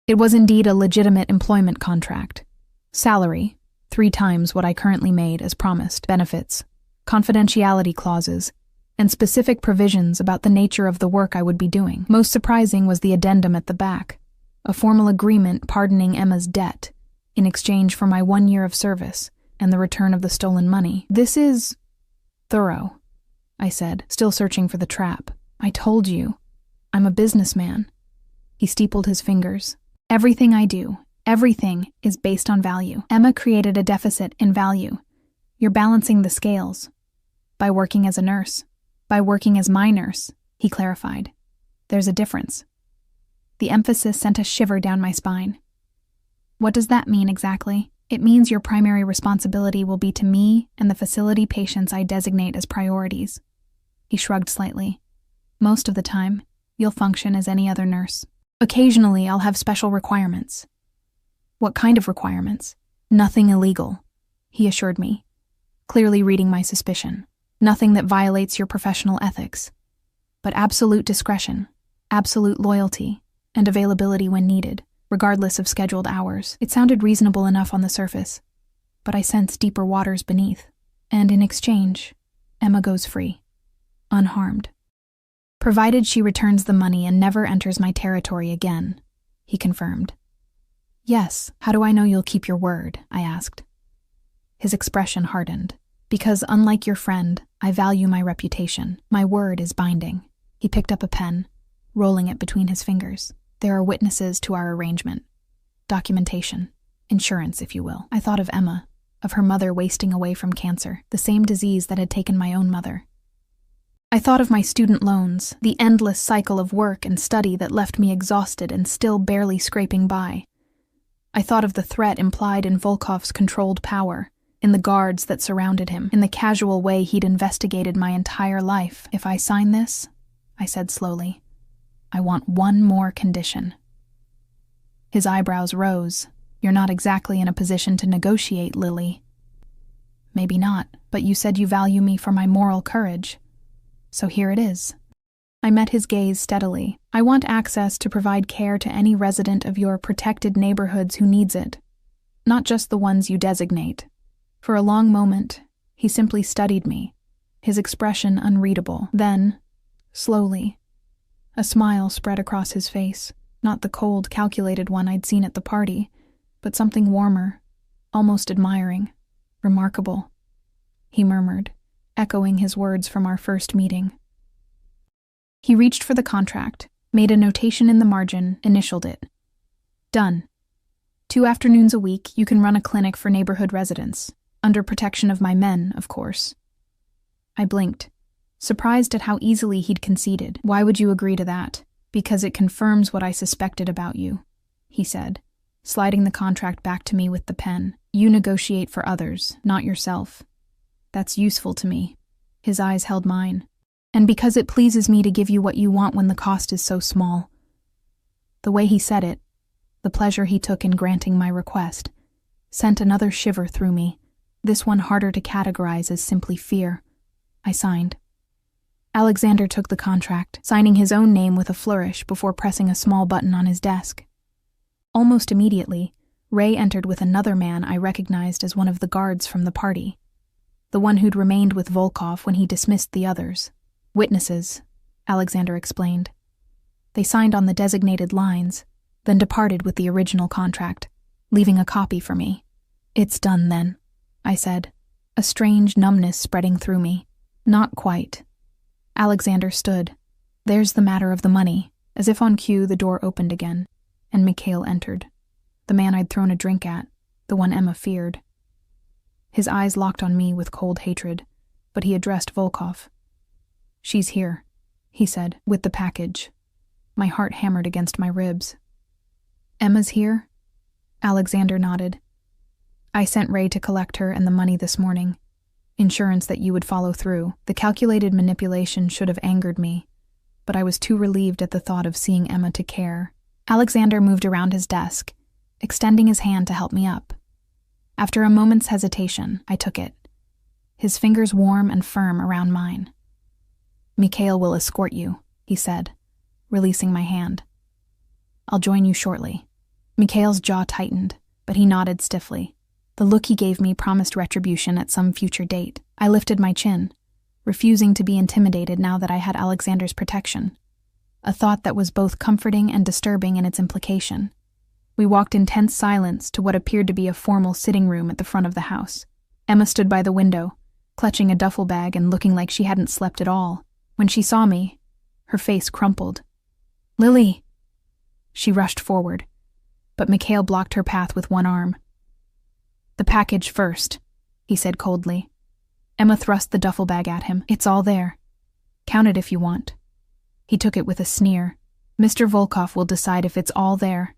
It was indeed a legitimate employment contract. Salary, 3 times what I currently made as promised, benefits, confidentiality clauses, and specific provisions about the nature of the work I would be doing. Most surprising was the addendum at the back, a formal agreement pardoning Emma's debt in exchange for my 1 year of service and the return of the stolen money. "This is thorough," I said, still searching for the trap. "I told you, I'm a businessman." He steepled his fingers. "Everything I do, everything is based on value. Emma created a deficit in value. You're balancing the scales by working as a nurse." By working as my nurse, he clarified. There's a difference. The emphasis sent a shiver down my spine. What does that mean exactly? It means your primary responsibility will be to me and the facility patients I designate as priorities. He shrugged slightly. Most of the time, you'll function as any other nurse. Occasionally, I'll have special requirements. What kind of requirements? Nothing illegal, he assured me, clearly reading my suspicion. Nothing that violates your professional ethics. But absolute discretion, absolute loyalty, and availability when needed, regardless of scheduled hours. It sounded reasonable enough on the surface, but I sensed deeper waters beneath. And in exchange, Emma goes free, unharmed. Provided she returns the money and never enters my territory again, he confirmed. Yes, how do I know you'll keep your word? I asked. His expression hardened. Because unlike your friend, I value my reputation. My word is binding. He picked up a pen, rolling it between his fingers. There are witnesses to our arrangement. Documentation. Insurance, if you will. I thought of Emma, of her mother wasting away from cancer, the same disease that had taken my own mother. I thought of my student loans, the endless cycle of work and study that left me exhausted and still barely scraping by. I thought of the threat implied in Volkov's controlled power, in the guards that surrounded him, in the casual way he'd investigated my entire life. If I sign this, I said slowly, I want one more condition. His eyebrows rose. You're not exactly in a position to negotiate, Lily. Maybe not, but you said you value me for my moral courage. So here it is. I met his gaze steadily. I want access to provide care to any resident of your protected neighborhoods who needs it, not just the ones you designate. For a long moment, he simply studied me, his expression unreadable. Then, slowly, a smile spread across his face, not the cold, calculated one I'd seen at the party, but something warmer, almost admiring, remarkable. He murmured, echoing his words from our first meeting. He reached for the contract, made a notation in the margin, initialed it. Done. 2 afternoons a week, you can run a clinic for neighborhood residents, under protection of my men, of course. I blinked, surprised at how easily he'd conceded. Why would you agree to that? Because it confirms what I suspected about you, he said, sliding the contract back to me with the pen. You negotiate for others, not yourself. That's useful to me. His eyes held mine. And because it pleases me to give you what you want when the cost is so small. The way he said it, the pleasure he took in granting my request, sent another shiver through me, this one harder to categorize as simply fear. I signed. Alexander took the contract, signing his own name with a flourish before pressing a small button on his desk. Almost immediately, Ray entered with another man I recognized as one of the guards from the party, the one who'd remained with Volkov when he dismissed the others. Witnesses, Alexander explained. They signed on the designated lines, then departed with the original contract, leaving a copy for me. It's done then, I said, a strange numbness spreading through me. Not quite. Alexander stood. There's the matter of the money. As if on cue, the door opened again, and Mikhail entered. The man I'd thrown a drink at, the one Emma feared. His eyes locked on me with cold hatred, but he addressed Volkov. She's here, he said, with the package. My heart hammered against my ribs. Emma's here? Alexander nodded. I sent Ray to collect her and the money this morning. Insurance that you would follow through. The calculated manipulation should have angered me, but I was too relieved at the thought of seeing Emma to care. Alexander moved around his desk, extending his hand to help me up. After a moment's hesitation, I took it, his fingers warm and firm around mine. Mikhail will escort you, he said, releasing my hand. I'll join you shortly. Mikhail's jaw tightened, but he nodded stiffly. The look he gave me promised retribution at some future date. I lifted my chin, refusing to be intimidated now that I had Alexander's protection, a thought that was both comforting and disturbing in its implication. We walked in tense silence to what appeared to be a formal sitting room at the front of the house. Emma stood by the window, clutching a duffel bag and looking like she hadn't slept at all. When she saw me, her face crumpled. Lily! She rushed forward, but Mikhail blocked her path with one arm. The package first, he said coldly. Emma thrust the duffel bag at him. It's all there. Count it if you want." He took it with a sneer. "Mr. Volkov will decide if it's all there."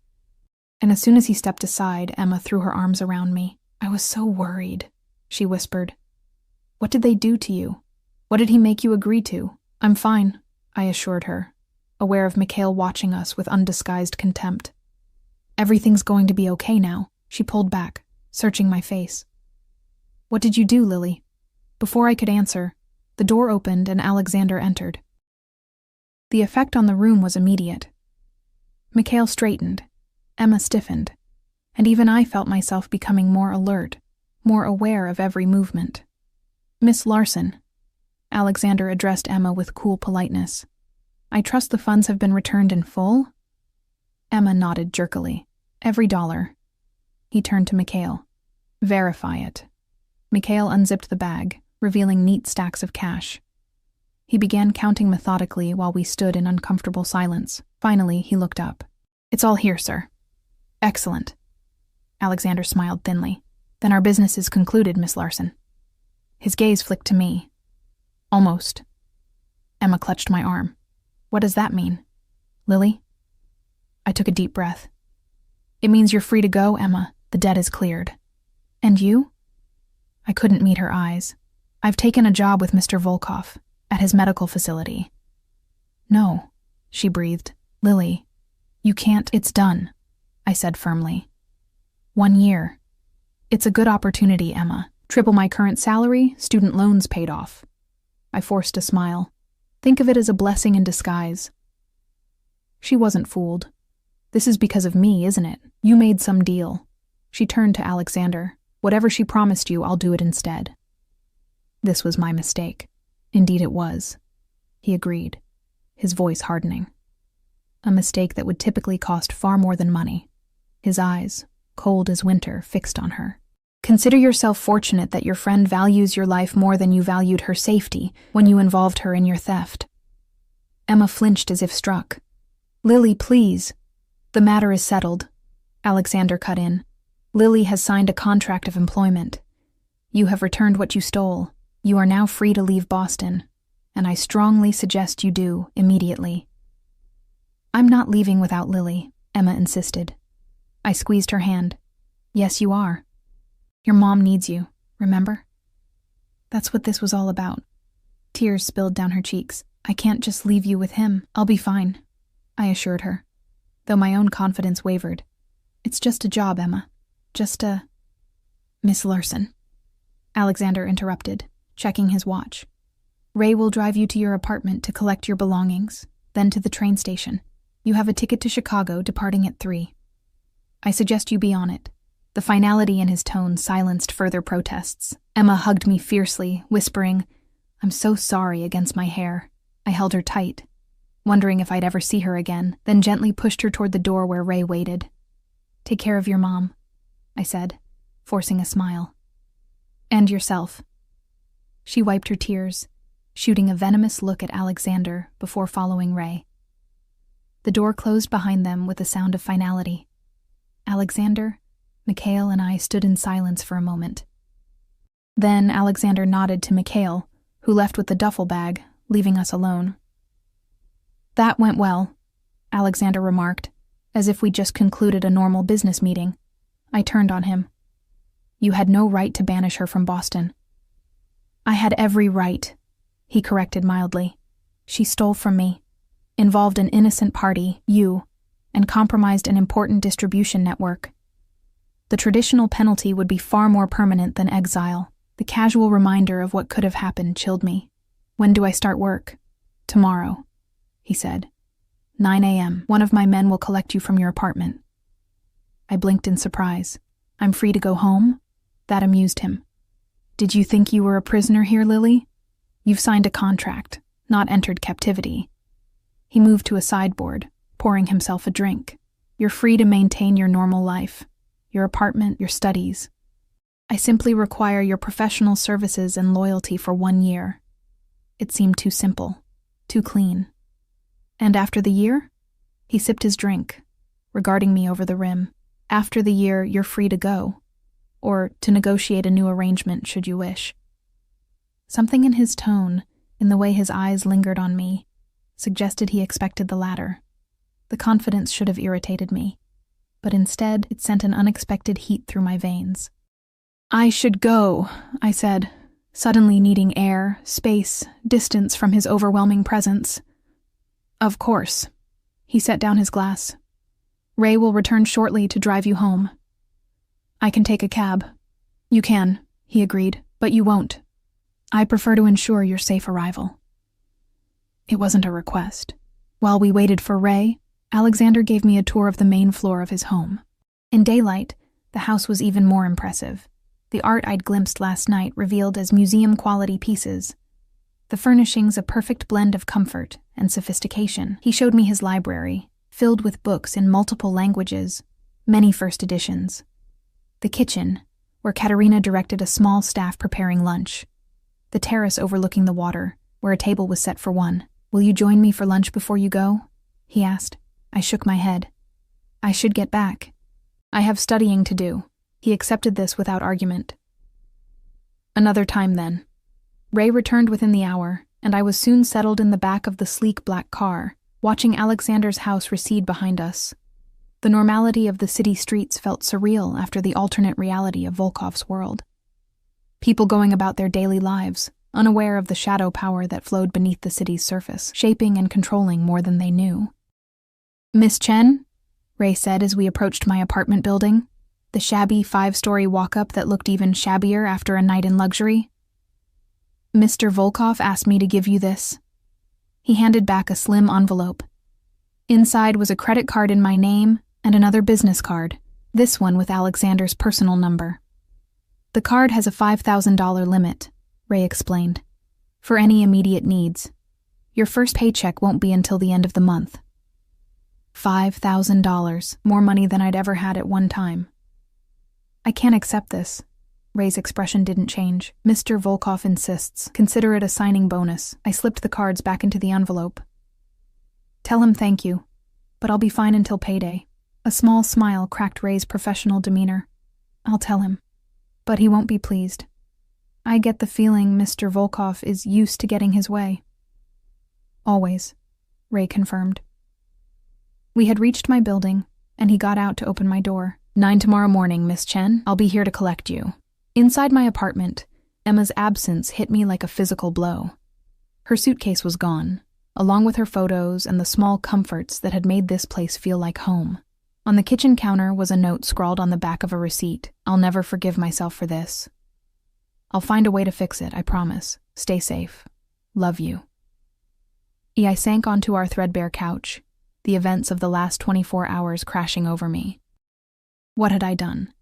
And as soon as he stepped aside, Emma threw her arms around me. "I was so worried," she whispered. "What did they do to you? What did he make you agree to?" "I'm fine," I assured her, aware of Mikhail watching us with undisguised contempt. "Everything's going to be okay now." She pulled back, searching my face. "What did you do, Lily?" Before I could answer, the door opened and Alexander entered. The effect on the room was immediate. Mikhail straightened, Emma stiffened, and even I felt myself becoming more alert, more aware of every movement. "Miss Larson," Alexander addressed Emma with cool politeness. "I trust the funds have been returned in full?" Emma nodded jerkily. "Every dollar." He turned to Mikhail. "Verify it." Mikhail unzipped the bag, revealing neat stacks of cash. He began counting methodically while we stood in uncomfortable silence. Finally, he looked up. "It's all here, sir." "Excellent." Alexander smiled thinly. "Then our business is concluded, Miss Larson." His gaze flicked to me. "Almost." Emma clutched my arm. "What does that mean? Lily?" I took a deep breath. "It means you're free to go, Emma. The debt is cleared." "And you?" I couldn't meet her eyes. "I've taken a job with Mr. Volkov, at his medical facility." "No," she breathed. "Lily, you can't." "It's done," I said firmly. 1 year. It's a good opportunity, Emma. Triple my current salary, student loans paid off. I forced a smile. Think of it as a blessing in disguise. She wasn't fooled. "This is because of me, isn't it? You made some deal." She turned to Alexander. "Whatever she promised you, I'll do it instead." This was my mistake. Indeed it was. He agreed, his voice hardening. A mistake that would typically cost far more than money. His eyes, cold as winter, fixed on her. "Consider yourself fortunate that your friend values your life more than you valued her safety when you involved her in your theft." Emma flinched as if struck. "Lily, please." "The matter is settled," Alexander cut in. "Lily has signed a contract of employment. You have returned what you stole. You are now free to leave Boston, and I strongly suggest you do, immediately." "I'm not leaving without Lily," Emma insisted. I squeezed her hand. "Yes, you are. Your mom needs you, remember?" That's what this was all about. Tears spilled down her cheeks. "I can't just leave you with him. I'll be fine," I assured her, though my own confidence wavered. "It's just a job, Emma. Just a—" "Miss Larson," Alexander interrupted, checking his watch. "Ray will drive you to your apartment to collect your belongings, then to the train station. You have a ticket to Chicago departing at 3. I suggest you be on it." The finality in his tone silenced further protests. Emma hugged me fiercely, whispering, "I'm so sorry," against my hair. I held her tight, wondering if I'd ever see her again, then gently pushed her toward the door where Ray waited. "Take care of your mom," I said, forcing a smile. "And yourself." She wiped her tears, shooting a venomous look at Alexander before following Ray. The door closed behind them with a sound of finality. Alexander, Mikhail, and I stood in silence for a moment. Then Alexander nodded to Mikhail, who left with the duffel bag, leaving us alone. "That went well," Alexander remarked, as if we'd just concluded a normal business meeting. I turned on him. "You had no right to banish her from Boston." "I had every right," he corrected mildly. "She stole from me, involved an innocent party, you, and compromised an important distribution network. The traditional penalty would be far more permanent than exile. The casual reminder of what could have happened chilled me. "When do I start work?" "Tomorrow," he said. 9 a.m. One of my men will collect you from your apartment." I blinked in surprise. "I'm free to go home?" That amused him. "Did you think you were a prisoner here, Lily? You've signed a contract, not entered captivity." He moved to a sideboard, pouring himself a drink. "You're free to maintain your normal life. Your apartment, your studies. I simply require your professional services and loyalty for 1 year." It seemed too simple, too clean. "And after the year?" He sipped his drink, regarding me over the rim. "After the year, you're free to go, or to negotiate a new arrangement should you wish." Something in his tone, in the way his eyes lingered on me, suggested he expected the latter. The confidence should have irritated me, but instead it sent an unexpected heat through my veins. "I should go," I said, suddenly needing air, space, distance from his overwhelming presence. "Of course." He set down his glass. "Ray will return shortly to drive you home." "I can take a cab." "You can," he agreed, "but you won't. I prefer to ensure your safe arrival." It wasn't a request. While we waited for Ray, Alexander gave me a tour of the main floor of his home. In daylight, the house was even more impressive. The art I'd glimpsed last night revealed as museum-quality pieces. The furnishings a perfect blend of comfort and sophistication. He showed me his library, filled with books in multiple languages, many first editions. The kitchen, where Katerina directed a small staff preparing lunch. The terrace overlooking the water, where a table was set for one. "Will you join me for lunch before you go?" he asked. I shook my head. "I should get back. I have studying to do." He accepted this without argument. "Another time, then." Ray returned within the hour, and I was soon settled in the back of the sleek black car, watching Alexander's house recede behind us. The normality of the city streets felt surreal after the alternate reality of Volkov's world. People going about their daily lives, unaware of the shadow power that flowed beneath the city's surface, shaping and controlling more than they knew. "Miss Chen?" Ray said as we approached my apartment building, the shabby 5-story walk-up that looked even shabbier after a night in luxury. "Mr. Volkov asked me to give you this." He handed back a slim envelope. Inside was a credit card in my name and another business card, this one with Alexander's personal number. "The card has a $5,000 limit," Ray explained, "for any immediate needs. Your first paycheck won't be until the end of the month." $5,000, more money than I'd ever had at one time. "I can't accept this." Ray's expression didn't change. "Mr. Volkov insists. Consider it a signing bonus." I slipped the cards back into the envelope. "Tell him thank you, but I'll be fine until payday." A small smile cracked Ray's professional demeanor. "I'll tell him, but he won't be pleased. I get the feeling Mr. Volkov is used to getting his way." "Always," Ray confirmed. We had reached my building, and he got out to open my door. "9 tomorrow morning, Miss Chen. I'll be here to collect you." Inside my apartment, Emma's absence hit me like a physical blow. Her suitcase was gone, along with her photos and the small comforts that had made this place feel like home. On the kitchen counter was a note scrawled on the back of a receipt. "I'll never forgive myself for this. I'll find a way to fix it, I promise. Stay safe. Love you." I sank onto our threadbare couch, the events of the last 24 hours crashing over me. What had I done?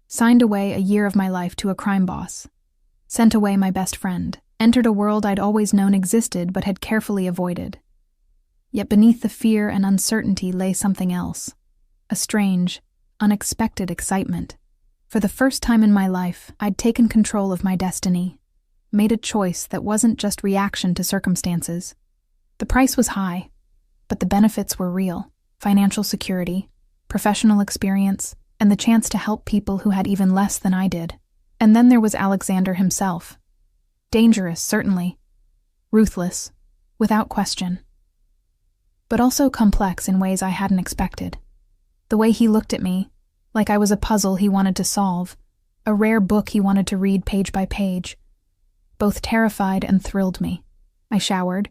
Signed away a year of my life to a crime boss. Sent away my best friend. Entered a world I'd always known existed but had carefully avoided. Yet beneath the fear and uncertainty lay something else. A strange, unexpected excitement. For the first time in my life, I'd taken control of my destiny. Made a choice that wasn't just reaction to circumstances. The price was high, but the benefits were real. Financial security, professional experience, and the chance to help people who had even less than I did. And then there was Alexander himself. Dangerous, certainly. Ruthless, without question. But also complex in ways I hadn't expected. The way he looked at me, like I was a puzzle he wanted to solve, a rare book he wanted to read page by page. Both terrified and thrilled me. I showered,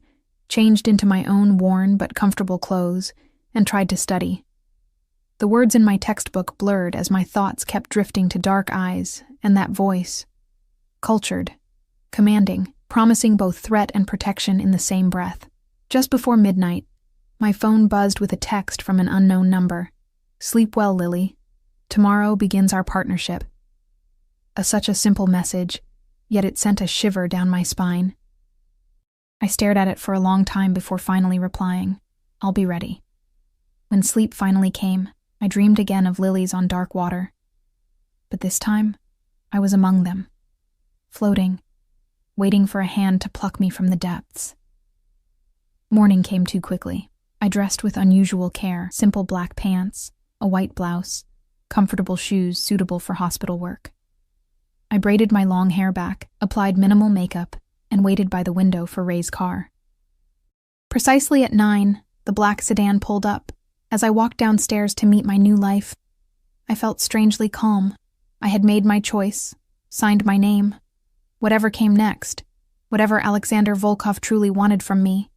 changed into my own worn but comfortable clothes, and tried to study. The words in my textbook blurred as my thoughts kept drifting to dark eyes and that voice. Cultured, commanding, promising both threat and protection in the same breath. Just before midnight, my phone buzzed with a text from an unknown number. "Sleep well, Lily. Tomorrow begins our partnership." Such a simple message, yet it sent a shiver down my spine. I stared at it for a long time before finally replying, "I'll be ready." When sleep finally came, I dreamed again of lilies on dark water. But this time, I was among them, floating, waiting for a hand to pluck me from the depths. Morning came too quickly. I dressed with unusual care, simple black pants, a white blouse, comfortable shoes suitable for hospital work. I braided my long hair back, applied minimal makeup, and waited by the window for Ray's car. Precisely at 9, the black sedan pulled up. As I walked downstairs to meet my new life, I felt strangely calm. I had made my choice, signed my name. Whatever came next, whatever Alexander Volkov truly wanted from me,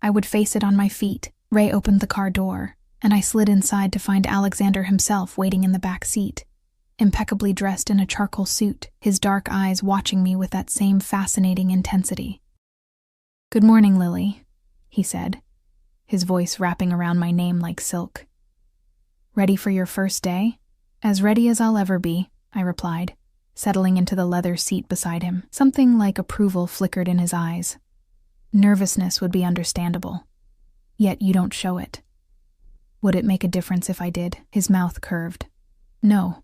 I would face it on my feet. Ray opened the car door, and I slid inside to find Alexander himself waiting in the back seat, impeccably dressed in a charcoal suit, his dark eyes watching me with that same fascinating intensity. "Good morning, Lily," he said, his voice wrapping around my name like silk. "Ready for your first day?" "As ready as I'll ever be," I replied, settling into the leather seat beside him. Something like approval flickered in his eyes. Nervousness would be understandable, yet you don't show it. Would it make a difference if I did? His mouth curved. "No.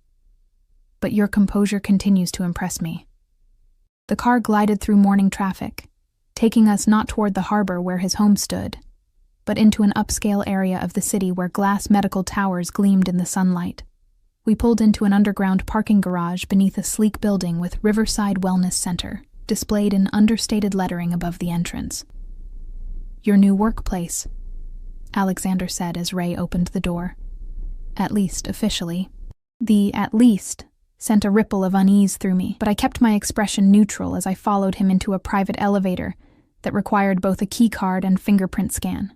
But your composure continues to impress me." The car glided through morning traffic, taking us not toward the harbor where his home stood, but into an upscale area of the city where glass medical towers gleamed in the sunlight. We pulled into an underground parking garage beneath a sleek building with Riverside Wellness Center displayed in understated lettering above the entrance. "Your new workplace," Alexander said as Ray opened the door. "At least officially." The "at least" sent a ripple of unease through me, but I kept my expression neutral as I followed him into a private elevator that required both a keycard and fingerprint scan.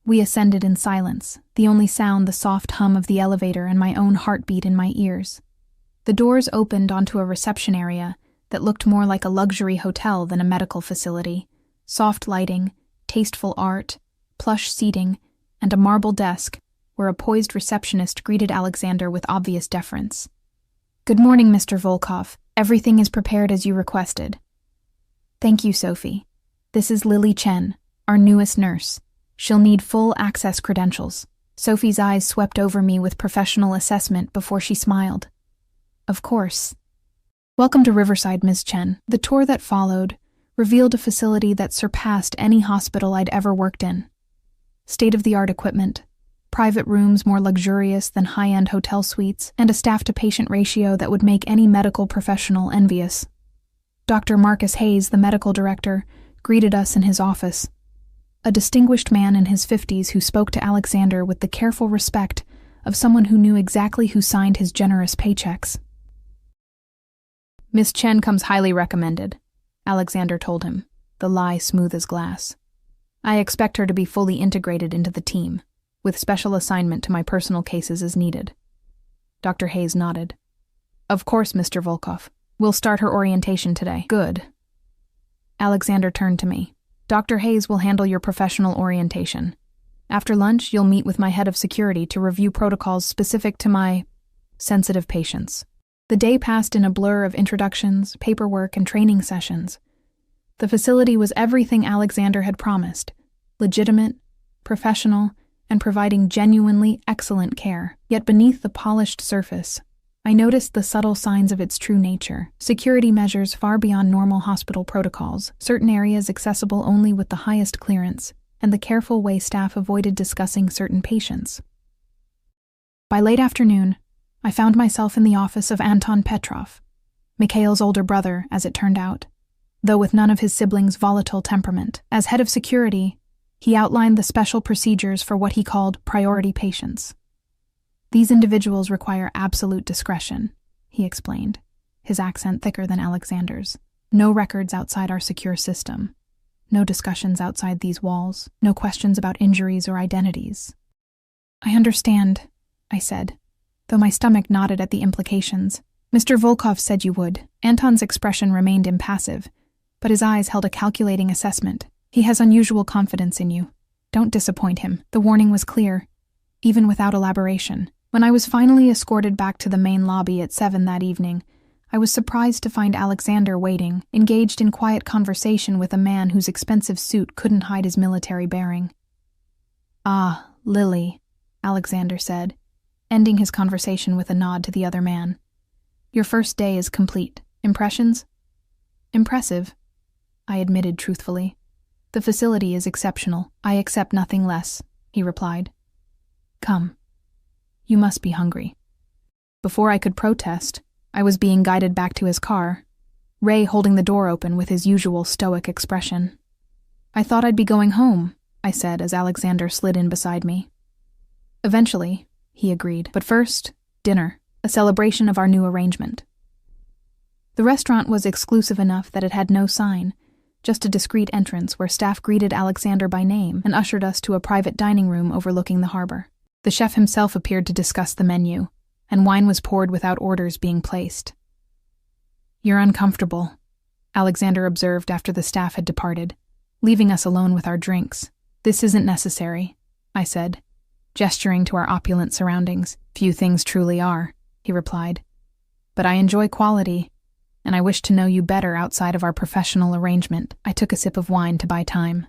We ascended in silence, the only sound the soft hum of the elevator and my own heartbeat in my ears. The doors opened onto a reception area that looked more like a luxury hotel than a medical facility. Soft lighting, tasteful art, plush seating, and a marble desk where a poised receptionist greeted Alexander with obvious deference. "Good morning, Mr. Volkov. Everything is prepared as you requested." "Thank you, Sophie. This is Lily Chen, our newest nurse. She'll need full access credentials." Sophie's eyes swept over me with professional assessment before she smiled. "Of course. Welcome to Riverside, Ms. Chen." The tour that followed revealed a facility that surpassed any hospital I'd ever worked in. State-of-the-art equipment, private rooms more luxurious than high-end hotel suites, and a staff-to-patient ratio that would make any medical professional envious. Dr. Marcus Hayes, the medical director, greeted us in his office. A distinguished man in his 50s who spoke to Alexander with the careful respect of someone who knew exactly who signed his generous paychecks. "Miss Chen comes highly recommended," Alexander told him, the lie smooth as glass. "I expect her to be fully integrated into the team, with special assignment to my personal cases as needed." Dr. Hayes nodded. "Of course, Mr. Volkov. We'll start her orientation today." "Good." Alexander turned to me. "Dr. Hayes will handle your professional orientation. After lunch, you'll meet with my head of security to review protocols specific to my sensitive patients." The day passed in a blur of introductions, paperwork, and training sessions. The facility was everything Alexander had promised: legitimate, professional, and providing genuinely excellent care. Yet beneath the polished surface, I noticed the subtle signs of its true nature: security measures far beyond normal hospital protocols, certain areas accessible only with the highest clearance, and the careful way staff avoided discussing certain patients. By late afternoon, I found myself in the office of Anton Petrov, Mikhail's older brother, as it turned out, though with none of his siblings' volatile temperament. As head of security, he outlined the special procedures for what he called priority patients. "These individuals require absolute discretion," he explained, his accent thicker than Alexander's. "No records outside our secure system. No discussions outside these walls. No questions about injuries or identities." "I understand," I said, though my stomach nodded at the implications. "Mr. Volkov said you would." Anton's expression remained impassive, but his eyes held a calculating assessment. "He has unusual confidence in you. Don't disappoint him." The warning was clear, even without elaboration. When I was finally escorted back to the main lobby at 7 that evening, I was surprised to find Alexander waiting, engaged in quiet conversation with a man whose expensive suit couldn't hide his military bearing. "Ah, Lily," Alexander said, ending his conversation with a nod to the other man. "Your first day is complete. Impressions?" "Impressive," I admitted truthfully. "The facility is exceptional. I accept nothing less," he replied. "Come. You must be hungry." Before I could protest, I was being guided back to his car. Ray holding the door open with his usual stoic expression. "I thought I'd be going home," I said as Alexander slid in beside me. "Eventually," he agreed, "but first, dinner, a celebration of our new arrangement." The restaurant was exclusive enough that it had no sign, just a discreet entrance where staff greeted Alexander by name and ushered us to a private dining room overlooking the harbor. The chef himself appeared to discuss the menu, and wine was poured without orders being placed. "You're uncomfortable," Alexander observed after the staff had departed, leaving us alone with our drinks. "This isn't necessary," I said, gesturing to our opulent surroundings. "Few things truly are," he replied. "But I enjoy quality, and I wish to know you better outside of our professional arrangement." I took a sip of wine to buy time.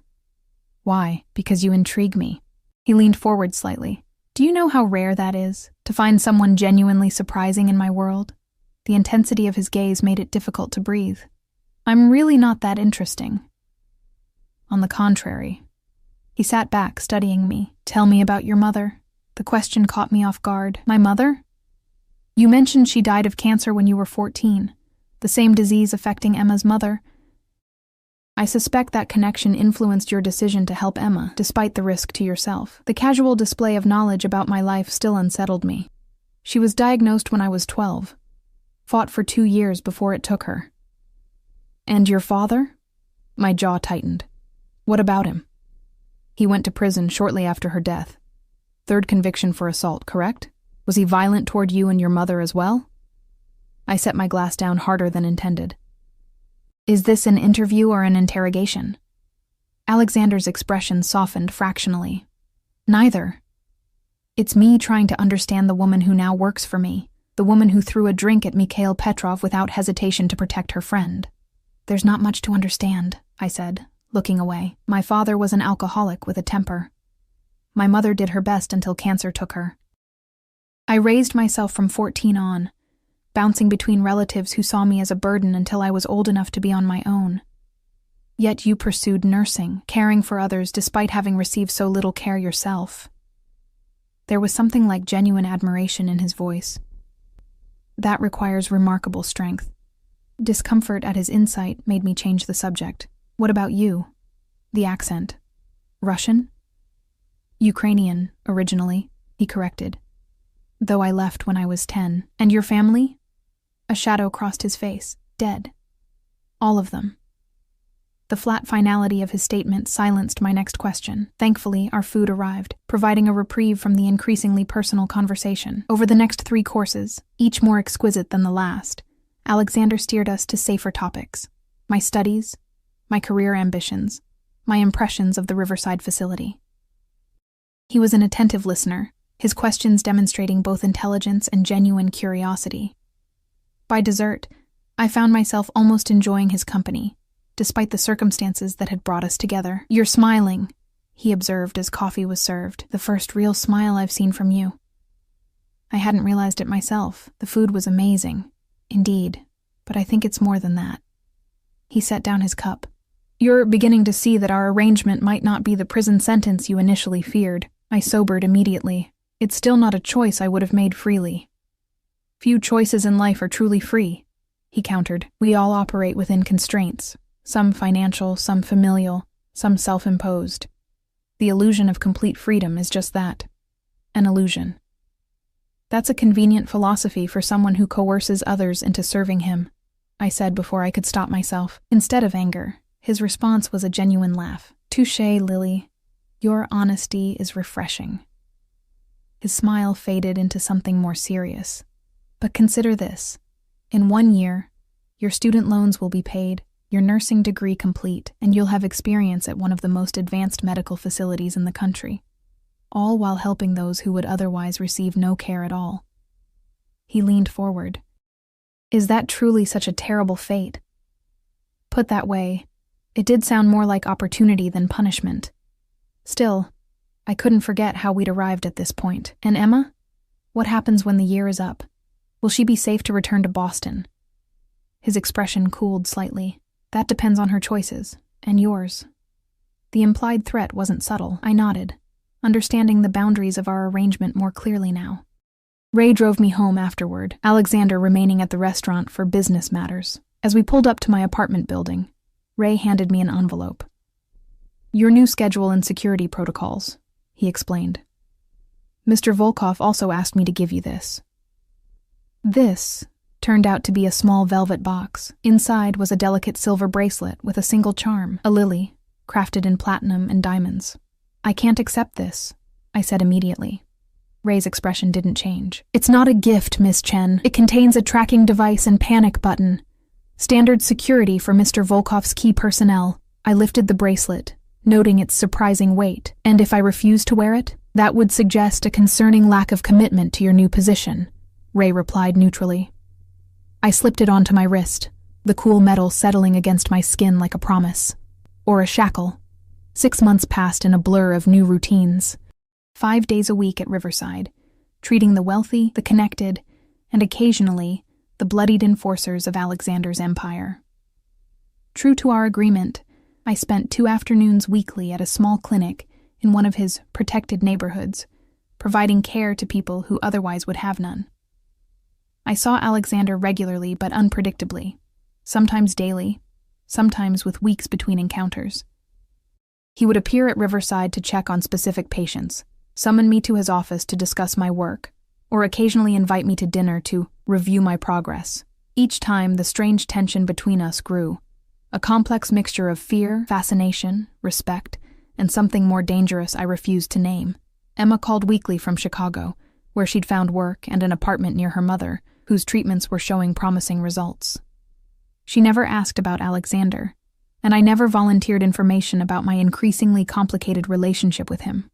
"Why? Because you intrigue me." He leaned forward slightly. "Do you know how rare that is, to find someone genuinely surprising in my world?" The intensity of his gaze made it difficult to breathe. "I'm really not that interesting." "On the contrary." He sat back, studying me. "Tell me about your mother." The question caught me off guard. "My mother?" "You mentioned she died of cancer when you were 14, the same disease affecting Emma's mother. I suspect that connection influenced your decision to help Emma, despite the risk to yourself. The casual display of knowledge about my life still unsettled me. She was diagnosed when I was 12, fought for 2 years before it took her." "And your father?" My jaw tightened. "What about him?" "He went to prison shortly after her death. 3rd conviction for assault, correct? Was he violent toward you and your mother as well?" I set my glass down harder than intended. "Is this an interview or an interrogation?" Alexander's expression softened fractionally. "Neither. It's me trying to understand the woman who now works for me, the woman who threw a drink at Mikhail Petrov without hesitation to protect her friend." "There's not much to understand," I said, looking away. "My father was an alcoholic with a temper. My mother did her best until cancer took her. I raised myself from 14 on, bouncing between relatives who saw me as a burden until I was old enough to be on my own. Yet you pursued nursing, caring for others despite having received so little care yourself." There was something like genuine admiration in his voice. "That requires remarkable strength." Discomfort at his insight made me change the subject. "What about you?" The accent. "Russian?" "Ukrainian, originally," he corrected. "Though I left when I was 10. And your family?" A shadow crossed his face. "Dead. All of them." The flat finality of his statement silenced my next question. Thankfully, our food arrived, providing a reprieve from the increasingly personal conversation. Over the next 3 courses, each more exquisite than the last, Alexander steered us to safer topics: my studies, my career ambitions, my impressions of the Riverside facility. He was an attentive listener, his questions demonstrating both intelligence and genuine curiosity. By dessert, I found myself almost enjoying his company, despite the circumstances that had brought us together. "You're smiling," he observed as coffee was served. "The first real smile I've seen from you." I hadn't realized it myself. The food was amazing. Indeed, but I think it's more than that. He set down his cup. "You're beginning to see that our arrangement might not be the prison sentence you initially feared." I sobered immediately. "It's still not a choice I would have made freely." "Few choices in life are truly free," he countered. "We all operate within constraints, some financial, some familial, some self-imposed. The illusion of complete freedom is just that, an illusion." "That's a convenient philosophy for someone who coerces others into serving him," I said before I could stop myself. Instead of anger, his response was a genuine laugh. "Touché, Lily. Your honesty is refreshing." His smile faded into something more serious. "But consider this. In 1 year, your student loans will be paid, your nursing degree complete, and you'll have experience at one of the most advanced medical facilities in the country, all while helping those who would otherwise receive no care at all." He leaned forward. "Is that truly such a terrible fate?" Put that way, it did sound more like opportunity than punishment. Still, I couldn't forget how we'd arrived at this point. "And Emma? What happens when the year is up? Will she be safe to return to Boston?" His expression cooled slightly. "That depends on her choices, and yours." The implied threat wasn't subtle. I nodded, understanding the boundaries of our arrangement more clearly now. Ray drove me home afterward, Alexander remaining at the restaurant for business matters. As we pulled up to my apartment building, Ray handed me an envelope. "Your new schedule and security protocols," he explained. "Mr. Volkov also asked me to give you this." This turned out to be a small velvet box. Inside was a delicate silver bracelet with a single charm, a lily, crafted in platinum and diamonds. "I can't accept this," I said immediately. Ray's expression didn't change. "It's not a gift, Miss Chen. It contains a tracking device and panic button. Standard security for Mr. Volkov's key personnel." I lifted the bracelet, noting its surprising weight. "And if I refuse to wear it, that would suggest a concerning lack of commitment to your new position," Ray replied neutrally. I slipped it onto my wrist, the cool metal settling against my skin like a promise. Or a shackle. 6 months passed in a blur of new routines. 5 days a week at Riverside, treating the wealthy, the connected, and occasionally the bloodied enforcers of Alexander's empire. True to our agreement, I spent 2 afternoons weekly at a small clinic in one of his protected neighborhoods, providing care to people who otherwise would have none. I saw Alexander regularly but unpredictably, sometimes daily, sometimes with weeks between encounters. He would appear at Riverside to check on specific patients, summon me to his office to discuss my work, or occasionally invite me to dinner to review my progress. Each time, the strange tension between us grew, a complex mixture of fear, fascination, respect, and something more dangerous I refused to name. Emma called weekly from Chicago, where she'd found work and an apartment near her mother, whose treatments were showing promising results. She never asked about Alexander, and I never volunteered information about my increasingly complicated relationship with him.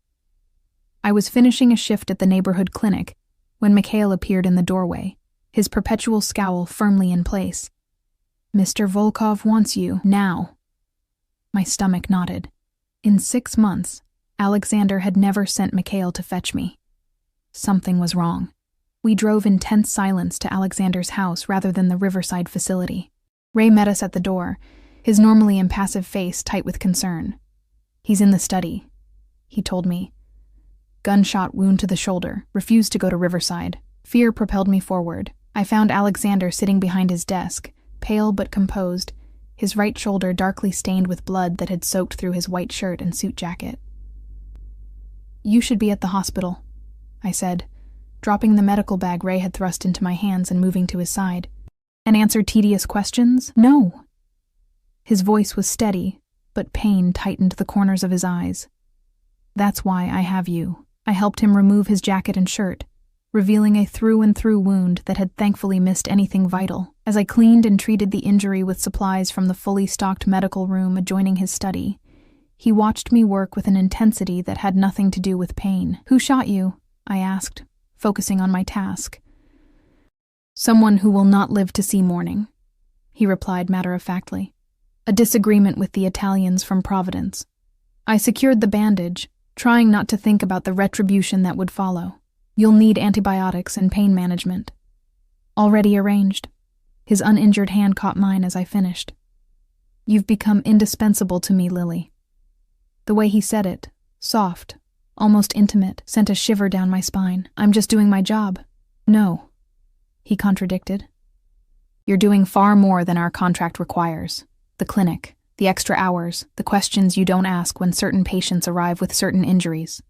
I was finishing a shift at the neighborhood clinic when Mikhail appeared in the doorway, his perpetual scowl firmly in place. "Mr. Volkov wants you, now." My stomach knotted. In 6 months, Alexander had never sent Mikhail to fetch me. Something was wrong. We drove in tense silence to Alexander's house rather than the Riverside facility. Ray met us at the door, his normally impassive face tight with concern. "He's in the study," he told me. Gunshot wound to the shoulder, refused to go to Riverside. Fear propelled me forward. I found Alexander sitting behind his desk, pale but composed, his right shoulder darkly stained with blood that had soaked through his white shirt and suit jacket. "You should be at the hospital," I said, dropping the medical bag Ray had thrust into my hands and moving to his side. "And answer tedious questions? No." His voice was steady, but pain tightened the corners of his eyes. "That's why I have you." I helped him remove his jacket and shirt, revealing a through-and-through wound that had thankfully missed anything vital. As I cleaned and treated the injury with supplies from the fully stocked medical room adjoining his study, he watched me work with an intensity that had nothing to do with pain. "Who shot you?" I asked, focusing on my task. "Someone who will not live to see morning," he replied matter-of-factly. "A disagreement with the Italians from Providence." I secured the bandage, trying not to think about the retribution that would follow. "You'll need antibiotics and pain management." "Already arranged." His uninjured hand caught mine as I finished. "You've become indispensable to me, Lily." The way he said it, soft, almost intimate, sent a shiver down my spine. "I'm just doing my job." "No," he contradicted. "You're doing far more than our contract requires. The clinic, the extra hours, the questions you don't ask when certain patients arrive with certain injuries."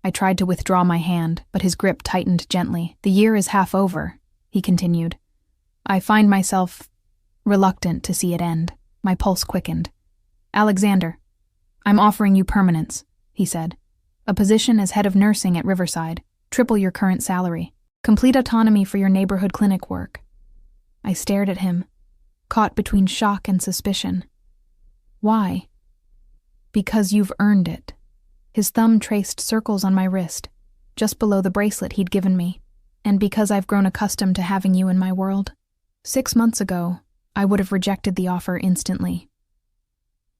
I tried to withdraw my hand, but his grip tightened gently. "The year is half over," he continued. "I find myself reluctant to see it end." My pulse quickened. "Alexander, I'm offering you permanence," he said. "A position as head of nursing at Riverside, triple your current salary, complete autonomy for your neighborhood clinic work." I stared at him, caught between shock and suspicion. "Why?" "Because you've earned it." His thumb traced circles on my wrist, just below the bracelet he'd given me. "And because I've grown accustomed to having you in my world." 6 months ago, I would have rejected the offer instantly.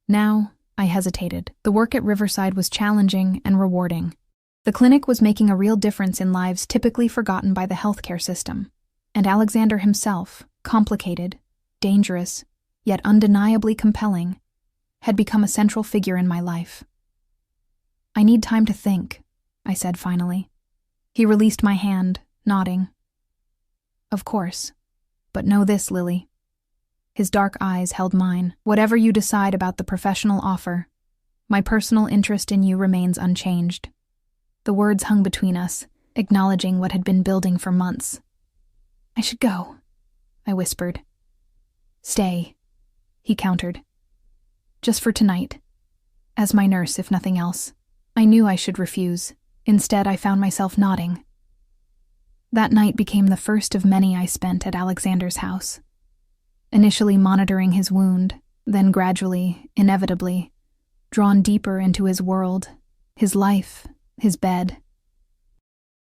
Now, I hesitated. The work at Riverside was challenging and rewarding. The clinic was making a real difference in lives typically forgotten by the healthcare system. And Alexander himself, complicated, dangerous, yet undeniably compelling, had become a central figure in my life. "I need time to think," I said finally. He released my hand, nodding. "Of course. But know this, Lily. His dark eyes held mine. "Whatever you decide about the professional offer, my personal interest in you remains unchanged." The words hung between us, acknowledging what had been building for months. "I should go," I whispered. "Stay," he countered. "Just for tonight. As my nurse, if nothing else." I knew I should refuse. Instead, I found myself nodding. That night became the first of many I spent at Alexander's house. Initially monitoring his wound, then gradually, inevitably, drawn deeper into his world, his life, his bed.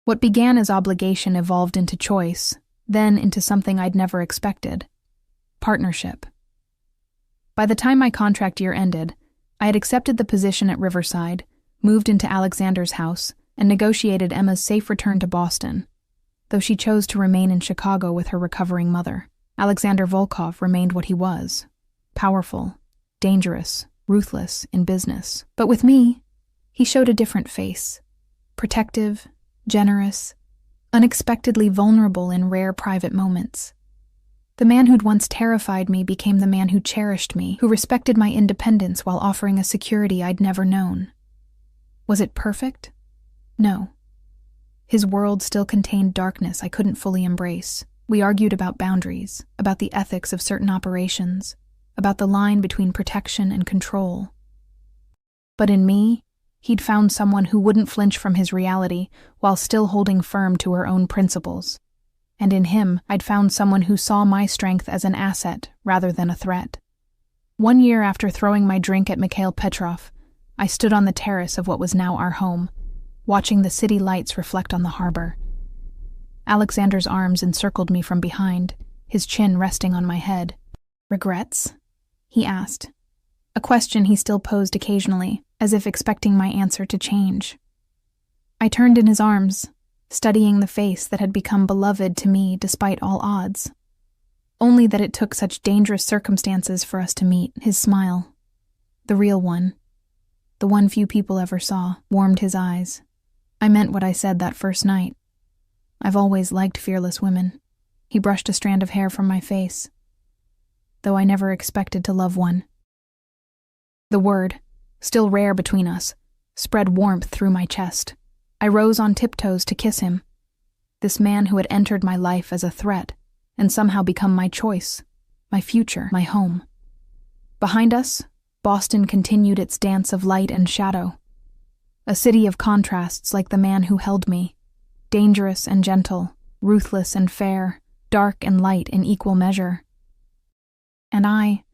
What began as obligation evolved into choice, then into something I'd never expected: partnership. By the time my contract year ended, I had accepted the position at Riverside, moved into Alexander's house, and negotiated Emma's safe return to Boston. Though she chose to remain in Chicago with her recovering mother, Alexander Volkov remained what he was: powerful, dangerous, ruthless in business. But with me, he showed a different face: protective, generous, unexpectedly vulnerable in rare private moments. The man who'd once terrified me became the man who cherished me, who respected my independence while offering a security I'd never known. Was it perfect? No. His world still contained darkness I couldn't fully embrace. We argued about boundaries, about the ethics of certain operations, about the line between protection and control. But in me, he'd found someone who wouldn't flinch from his reality while still holding firm to her own principles. And in him, I'd found someone who saw my strength as an asset rather than a threat. 1 year after throwing my drink at Mikhail Petrov, I stood on the terrace of what was now our home, watching the city lights reflect on the harbor. Alexander's arms encircled me from behind, his chin resting on my head. "Regrets?" he asked, a question he still posed occasionally, as if expecting my answer to change. I turned in his arms, studying the face that had become beloved to me despite all odds. Only that it took such dangerous circumstances for us to meet. His smile, the real one, the one few people ever saw, warmed his eyes. I meant what I said that first night. I've always liked fearless women. He brushed a strand of hair from my face, though I never expected to love one. The word, still rare between us, spread warmth through my chest. I rose on tiptoes to kiss him. This man who had entered my life as a threat and somehow become my choice, my future, my home. Behind us, Boston continued its dance of light and shadow. A city of contrasts like the man who held me, dangerous and gentle, ruthless and fair, dark and light in equal measure. And I,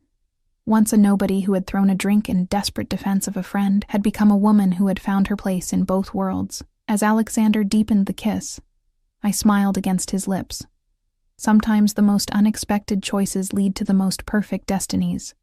once a nobody who had thrown a drink in desperate defense of a friend, had become a woman who had found her place in both worlds. As Alexander deepened the kiss, I smiled against his lips. Sometimes the most unexpected choices lead to the most perfect destinies.